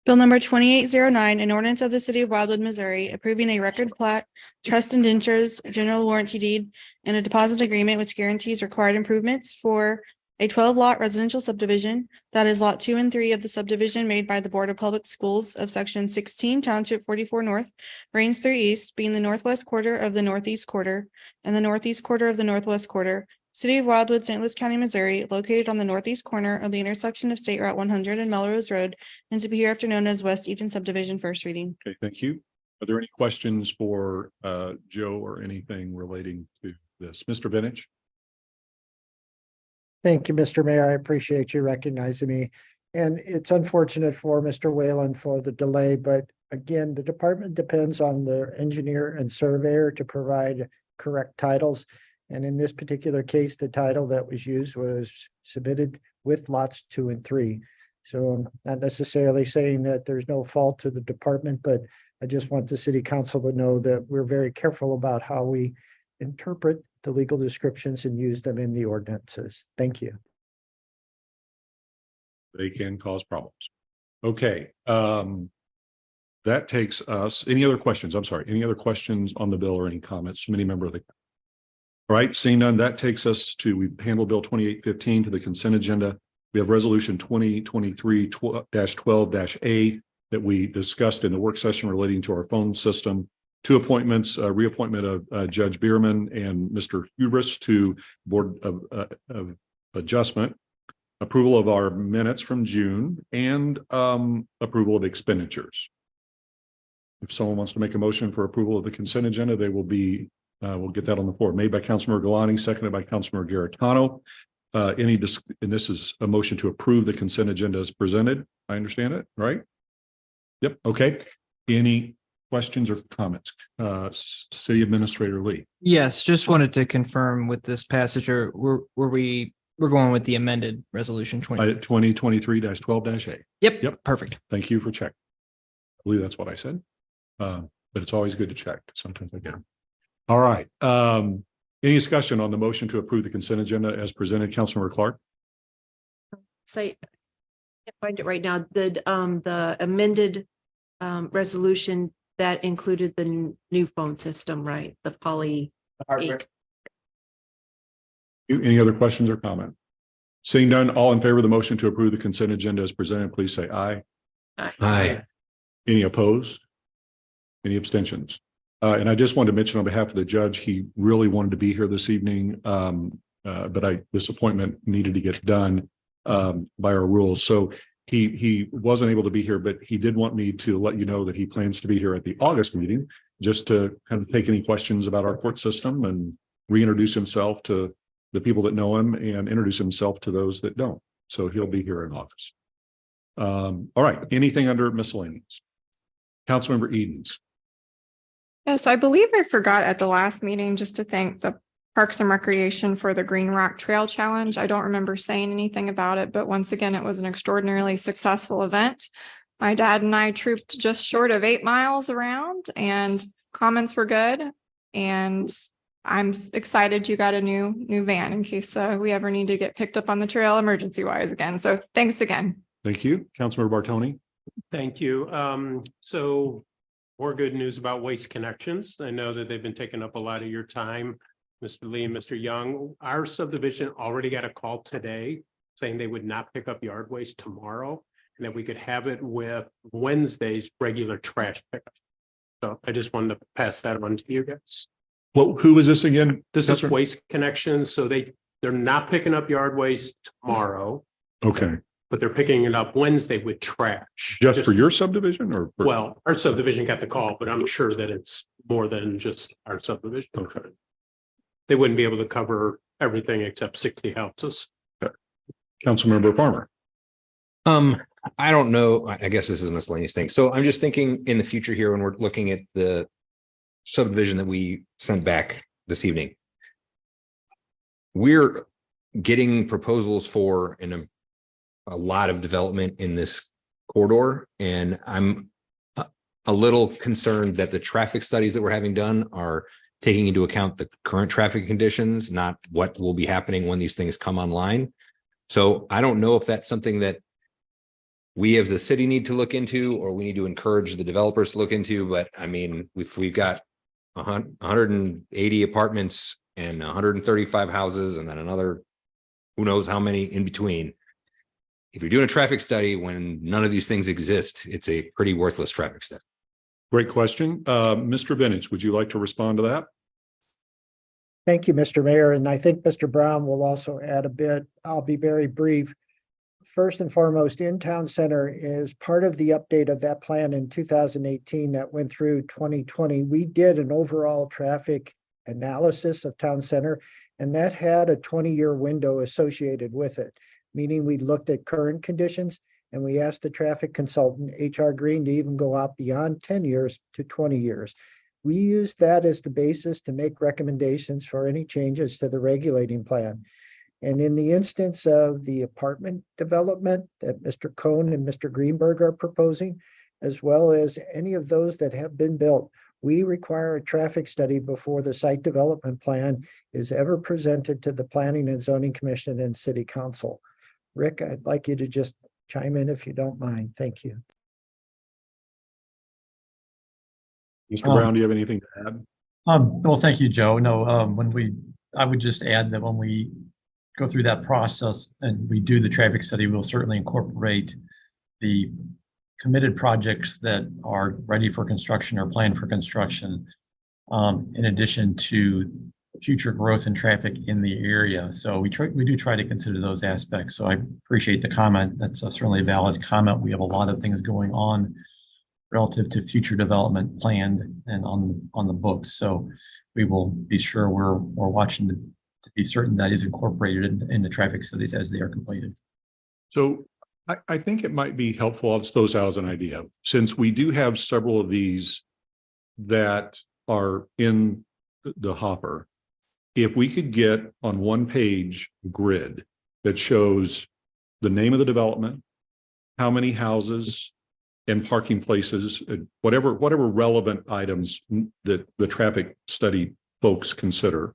Bill number 2809, an ordinance of the city of Wildwood, Missouri, approving a record plat, trust indentures, general warranty deed, and a deposit agreement which guarantees required improvements for a 12-lot residential subdivision that is Lot 2 and 3 of the subdivision made by the Board of Public Schools of Section 16, Township 44 North, Range 3 East, being the northwest quarter of the northeast quarter and the northeast quarter of the northwest quarter, City of Wildwood, St. Louis County, Missouri, located on the northeast corner of the intersection of State Route 100 and Melrose Road, and to be hereafter known as West Eaton Subdivision, first reading. Okay, thank you. Are there any questions for Joe or anything relating to this? Mr. Benich? Thank you, Mr. Mayor. I appreciate you recognizing me. And it's unfortunate for Mr. Whalen for the delay, but again, the department depends on the engineer and surveyor to provide correct titles. And in this particular case, the title that was used was submitted with lots 2 and 3. So I'm not necessarily saying that there's no fault to the department, but I just want the city council to know that we're very careful about how we interpret the legal descriptions and use them in the ordinances. Thank you. They can cause problems. Okay. That takes us, any other questions? I'm sorry, any other questions on the bill or any comments from any member of the? All right, seeing none, that takes us to, we've handled Bill 2815 to the consent agenda. We have Resolution 2023-12-A that we discussed in the work session relating to our phone system. 2 appointments, reappointment of Judge Bierman and Mr. Hubris to Board of Adjustment, approval of our minutes from June, and approval of expenditures. If someone wants to make a motion for approval of the consent agenda, they will be, we'll get that on the floor. Made by Councilmember Galani, seconded by Councilmember Garetano. And this is a motion to approve the consent agenda as presented. I understand it, right? Yep. Okay. Any questions or comments? City Administrator Lee. Yes, just wanted to confirm with this passage, or we're going with the amended resolution 2023-12-A. Yep. Perfect. Thank you for checking. I believe that's what I said. But it's always good to check. Sometimes I get them. All right. Any discussion on the motion to approve the consent agenda as presented? Councilmember Clark. Say, I can't find it right now. The amended resolution that included the new phone system, right? The poly. Any other questions or comment? Seeing none, all in favor of the motion to approve the consent agenda as presented, please say aye. Aye. Any opposed? Any abstentions? And I just wanted to mention on behalf of the judge, he really wanted to be here this evening. But this appointment needed to get done by our rules. So he wasn't able to be here, but he did want me to let you know that he plans to be here at the August meeting, just to kind of take any questions about our court system and reintroduce himself to the people that know him and introduce himself to those that don't. So he'll be here in August. All right. Anything under miscellaneous? Councilmember Edens. Yes, I believe I forgot at the last meeting just to thank the Parks and Recreation for the Green Rock Trail Challenge. I don't remember saying anything about it, but once again, it was an extraordinarily successful event. My dad and I trooped just short of 8 miles around, and comments were good. And I'm excited you got a new van in case we ever need to get picked up on the trail emergency wise again. So thanks again. Thank you. Councilmember Bartoni. Thank you. So more good news about Waste Connections. I know that they've been taking up a lot of your time, Mr. Lee and Mr. Young. Our subdivision already got a call today saying they would not pick up yard waste tomorrow and that we could have it with Wednesday's regular trash pickup. So I just wanted to pass that on to you guys. Well, who is this again? This is Waste Connections. So they're not picking up yard waste tomorrow. Okay. But they're picking it up Wednesday with trash. Just for your subdivision or? Well, our subdivision got the call, but I'm sure that it's more than just our subdivision. Okay. They wouldn't be able to cover everything except 60 houses. Okay. Councilmember Farmer. I don't know. I guess this is a miscellaneous thing. So I'm just thinking in the future here when we're looking at the subdivision that we sent back this evening. We're getting proposals for a lot of development in this corridor, and I'm a little concerned that the traffic studies that we're having done are taking into account the current traffic conditions, not what will be happening when these things come online. So I don't know if that's something that we as a city need to look into, or we need to encourage the developers to look into. But I mean, we've got 180 apartments and 135 houses, and then another who knows how many in between. If you're doing a traffic study when none of these things exist, it's a pretty worthless traffic study. Great question. Mr. Vintage, would you like to respond to that? Thank you, Mr. Mayor, and I think Mr. Brown will also add a bit. I'll be very brief. First and foremost, In-Town Center is part of the update of that plan in 2018 that went through 2020. We did an overall traffic analysis of Town Center, and that had a 20-year window associated with it, meaning we looked at current conditions and we asked the traffic consultant, HR Green, to even go out beyond 10 years to 20 years. We used that as the basis to make recommendations for any changes to the regulating plan. And in the instance of the apartment development that Mr. Cohn and Mr. Greenberg are proposing, as well as any of those that have been built, we require a traffic study before the site development plan is ever presented to the Planning and Zoning Commission and City Council. Rick, I'd like you to just chime in if you don't mind. Thank you. Mr. Brown, do you have anything to add? Well, thank you, Joe. No, I would just add that when we go through that process and we do the traffic study, we'll certainly incorporate the committed projects that are ready for construction or planned for construction, in addition to future growth in traffic in the area. So we do try to consider those aspects. So I appreciate the comment. That's certainly a valid comment. We have a lot of things going on relative to future development planned and on the books. So we will be sure we're watching to be certain that is incorporated in the traffic studies as they are completed. So I think it might be helpful, I'll just throw this out as an idea, since we do have several of these that are in the hopper. If we could get on one page grid that shows the name of the development, how many houses and parking places, whatever relevant items that the traffic study folks consider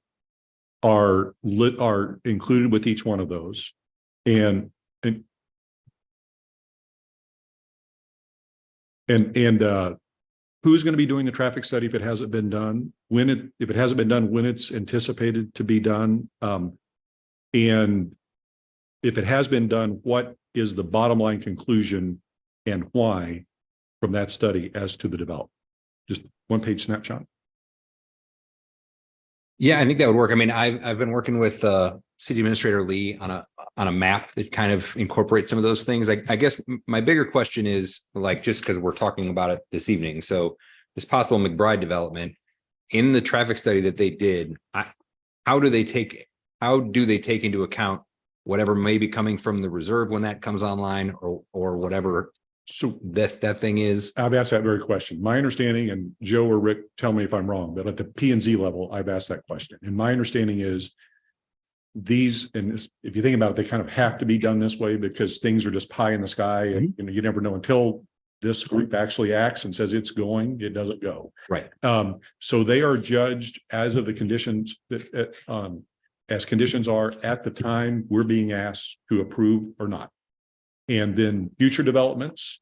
are included with each one of those, and who's going to be doing the traffic study if it hasn't been done, if it hasn't been done, when it's anticipated to be done, and if it has been done, what is the bottom line conclusion and why from that study as to the development? Just one page snapshot. Yeah, I think that would work. I mean, I've been working with City Administrator Lee on a map that kind of incorporates some of those things. I guess my bigger question is, like, just because we're talking about it this evening. So this possible McBride development, in the traffic study that they did, how do they take into account whatever may be coming from the reserve when that comes online, or whatever so that thing is? I've asked that very question. My understanding, and Joe or Rick, tell me if I'm wrong, but at the P&Z level, I've asked that question. And my understanding is these, and this, if you think about it, they kind of have to be done this way because things are just pie in the sky. And you never know until this group actually acts and says it's going, it doesn't go. Right. So they are judged as of the conditions that, as conditions are at the time we're being asked to approve or not. And then future developments,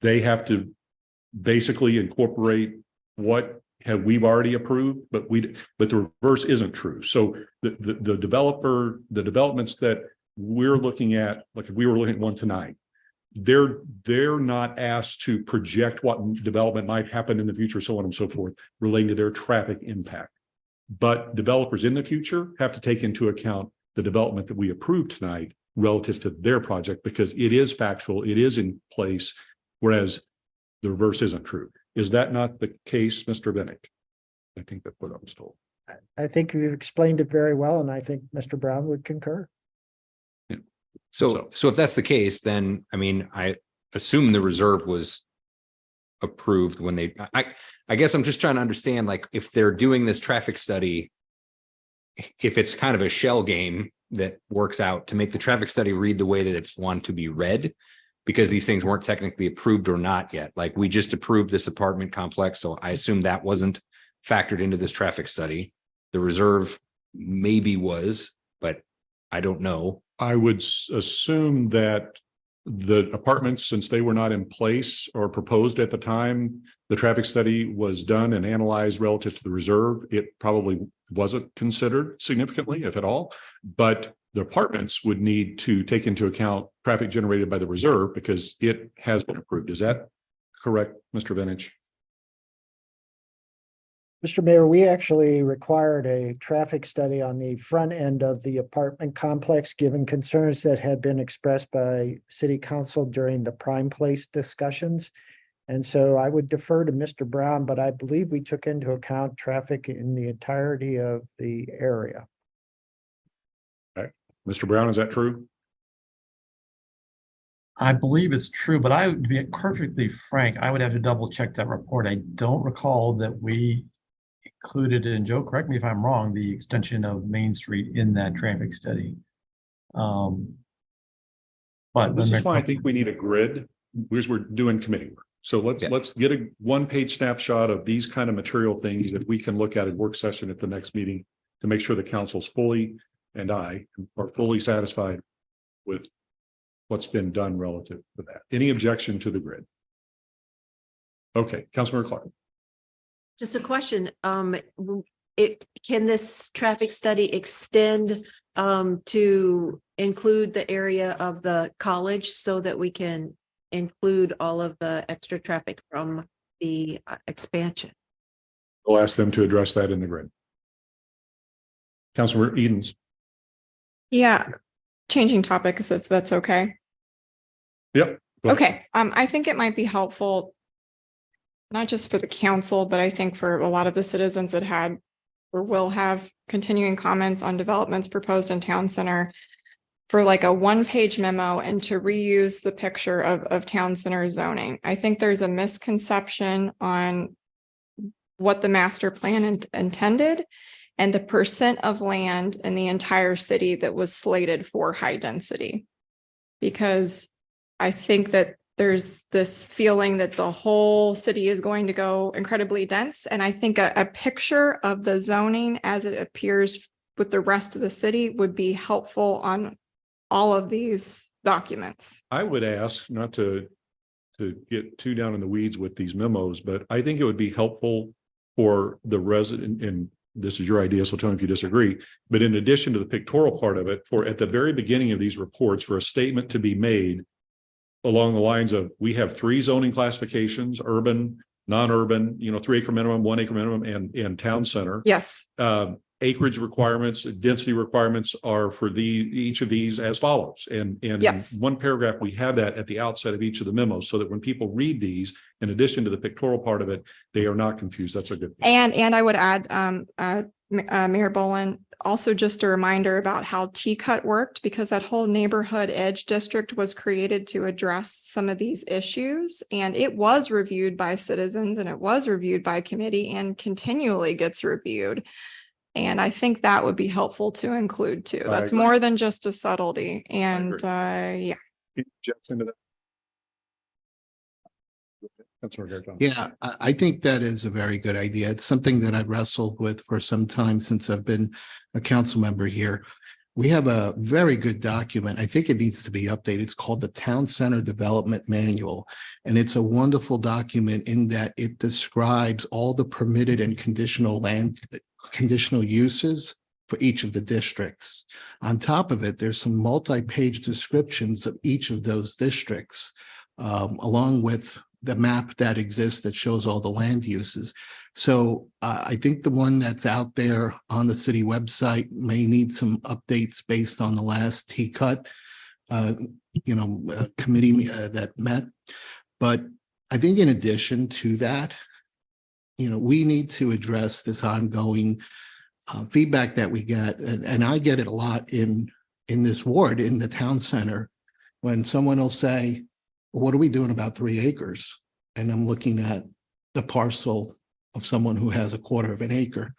they have to basically incorporate what we've already approved, but the reverse isn't true. So the developments that we're looking at, like if we were looking at one tonight, they're not asked to project what development might happen in the future, so on and so forth, relating to their traffic impact. But developers in the future have to take into account the development that we approved tonight relative to their project, because it is factual, it is in place, whereas the reverse isn't true. Is that not the case, Mr. Bennett? I think that's what I was told. I think you've explained it very well, and I think Mr. Brown would concur. Yeah. So if that's the case, then, I mean, I assume the reserve was approved when they, I guess I'm just trying to understand, like, if they're doing this traffic study, if it's kind of a shell game that works out to make the traffic study read the way that it's wanted to be read, because these things weren't technically approved or not yet. Like, we just approved this apartment complex, so I assume that wasn't factored into this traffic study. The reserve maybe was, but I don't know. I would assume that the apartments, since they were not in place or proposed at the time the traffic study was done and analyzed relative to the reserve, it probably wasn't considered significantly, if at all. But departments would need to take into account traffic generated by the reserve because it has been approved. Is that correct, Mr. Vintage? Mr. Mayor, we actually required a traffic study on the front end of the apartment complex, given concerns that had been expressed by city council during the Prime Place discussions. And so I would defer to Mr. Brown, but I believe we took into account traffic in the entirety of the area. Okay. Mr. Brown, is that true? I believe it's true, but I would be perfectly frank, I would have to double check that report. I don't recall that we included in, Joe, correct me if I'm wrong, the extension of Main Street in that traffic study. But This is why I think we need a grid because we're doing committee work. So let's get a one-page snapshot of these kind of material things that we can look at in work session at the next meeting to make sure the council's fully and I are fully satisfied with what's been done relative to that. Any objection to the grid? Okay, Councilmember Clark. Just a question. Can this traffic study extend to include the area of the college so that we can include all of the extra traffic from the expansion? We'll ask them to address that in the grid. Councilmember Edens. Yeah, changing topics if that's okay. Yep. Okay, I think it might be helpful, not just for the council, but I think for a lot of the citizens that had or will have continuing comments on developments proposed in town center, for like a one-page memo and to reuse the picture of town center zoning. I think there's a misconception on what the master plan intended and the percent of land in the entire city that was slated for high density. Because I think that there's this feeling that the whole city is going to go incredibly dense. And I think a picture of the zoning as it appears with the rest of the city would be helpful on all of these documents. I would ask not to get too down in the weeds with these memos, but I think it would be helpful for the resident, and this is your idea, so tell me if you disagree, but in addition to the pictorial part of it, for at the very beginning of these reports, for a statement to be made along the lines of, we have 3 zoning classifications, urban, non-urban, 3 acre minimum, 1 acre minimum, and town center. Yes. Acreage requirements, density requirements are for each of these as follows. And yes. In one paragraph, we have that at the outset of each of the memos so that when people read these, in addition to the pictorial part of it, they are not confused. That's a good thing. And I would add, Mayor Boland, also just a reminder about how T-Cut worked, because that whole neighborhood edge district was created to address some of these issues. And it was reviewed by citizens and it was reviewed by committee and continually gets reviewed. And I think that would be helpful to include too. That's more than just a subtlety. And yeah. Yeah, I think that is a very good idea. It's something that I've wrestled with for some time since I've been a council member here. We have a very good document. I think it needs to be updated. It's called the Town Center Development Manual. And it's a wonderful document in that it describes all the permitted and conditional uses for each of the districts. On top of it, there's some multi-page descriptions of each of those districts, along with the map that exists that shows all the land uses. So I think the one that's out there on the city website may need some updates based on the last T-Cut, committee that met. But I think in addition to that, we need to address this ongoing feedback that we get, and I get it a lot in this ward, in the town center, when someone will say, well, what are we doing about 3 acres? And I'm looking at the parcel of someone who has 1/4 of an acre.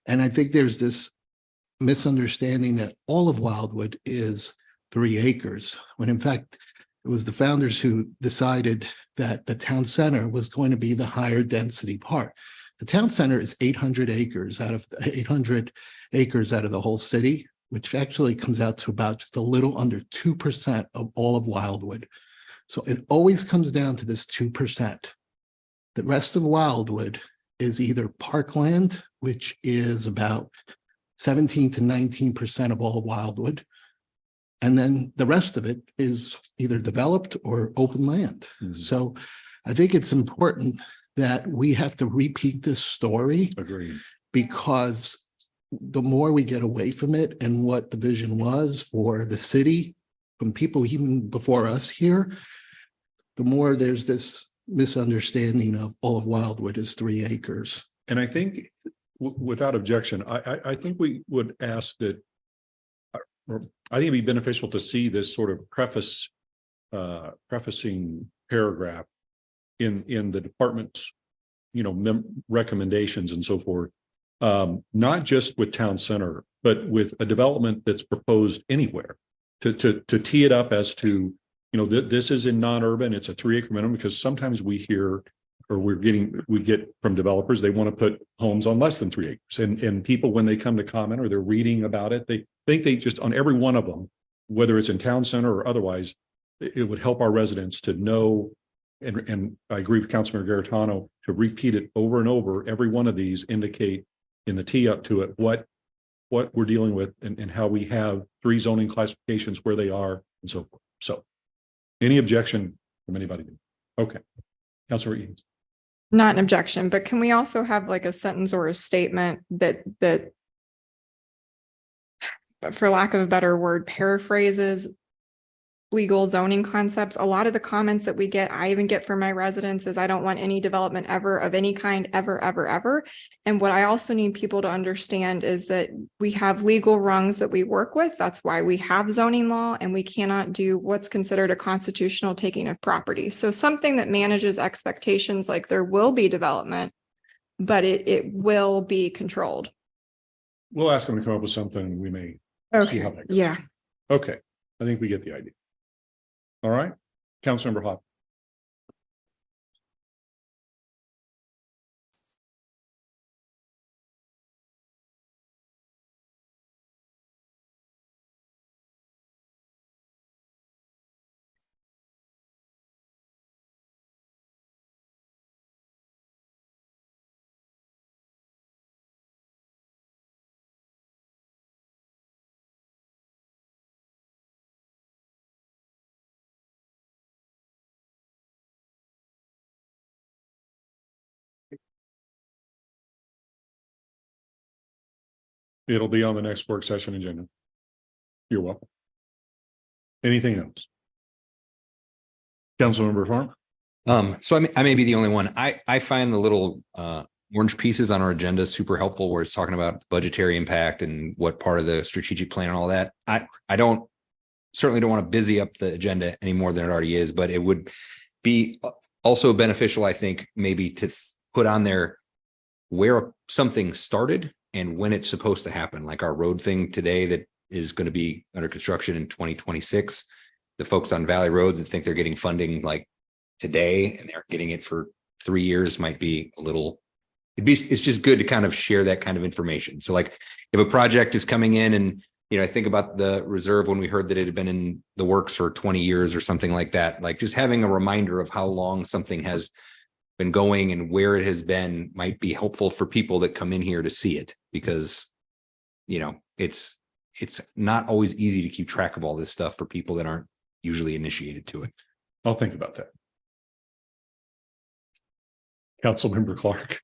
And I think there's this misunderstanding that all of Wildwood is 3 acres, when in fact, it was the founders who decided that the town center was going to be the higher density part. The town center is 800 acres out of the whole city, which actually comes out to about just a little under 2% of all of Wildwood. So it always comes down to this 2%. The rest of Wildwood is either parkland, which is about 17 to 19% of all of Wildwood, And then the rest of it is either developed or open land. So I think it's important that we have to repeat this story. Agreed. Because the more we get away from it and what the vision was for the city, from people even before us here, the more there's this misunderstanding of all of Wildwood is 3 acres. And I think without objection, I think we would ask that, or I think it'd be beneficial to see this sort of prefacing paragraph in the department's, recommendations and so forth. Not just with town center, but with a development that's proposed anywhere to tee it up as to, this is in non-urban, it's a 3 acre minimum, because sometimes we hear, or we get from developers, they want to put homes on less than 3 acres. And people, when they come to comment or they're reading about it, they think they just, on every one of them, whether it's in town center or otherwise, it would help our residents to know. And I agree with Councilmember Garetano to repeat it over and over. Every one of these indicate in the tee up to it, what we're dealing with and how we have 3 zoning classifications, where they are and so forth. So any objection from anybody? Okay. Councilor Eads. Not an objection, but can we also have like a sentence or a statement that, for lack of a better word, paraphrases legal zoning concepts? A lot of the comments that we get, I even get from my residents, is I don't want any development ever of any kind, ever, ever, ever. And what I also need people to understand is that we have legal rungs that we work with. That's why we have zoning law, and we cannot do what's considered a constitutional taking of property. So something that manages expectations, like there will be development, but it will be controlled. We'll ask them to come up with something. We may see how that goes. Yeah. Okay. I think we get the idea. All right. Councilmember Hopper. It'll be on the next work session agenda. You're welcome. Anything else? Councilmember Farm. So I may be the only one. I find the little orange pieces on our agenda super helpful, where it's talking about budgetary impact and what part of the strategic plan and all that. I certainly don't want to busy up the agenda any more than it already is, but it would be also beneficial, I think, maybe to put on there where something started and when it's supposed to happen, like our road thing today that is going to be under construction in 2026. The folks on Valley Road that think they're getting funding like today and they're getting it for 3 years might be a little, it's just good to kind of share that kind of information. So like if a project is coming in and, I think about the reserve when we heard that it had been in the works for 20 years or something like that, like just having a reminder of how long something has been going and where it has been might be helpful for people that come in here to see it, because it's not always easy to keep track of all this stuff for people that aren't usually initiated to it. I'll think about that. Councilmember Clark.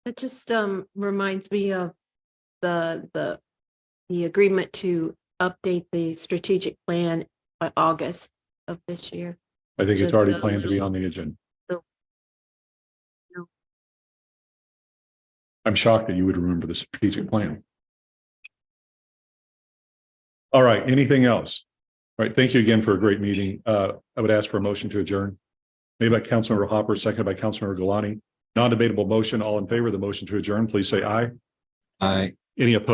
It just reminds me of the agreement to update the strategic plan by August of this year. I think it's Just already a planned to be little- on the agenda. No. I'm shocked that you would remember the strategic plan. All right, anything else? All right, thank you again for a great meeting. I would ask for a motion to adjourn. Made by Councilmember Hopper, seconded by Councilmember Galani. Non-debatable motion. All in favor of the motion to adjourn, please say aye. Aye. Any opposed?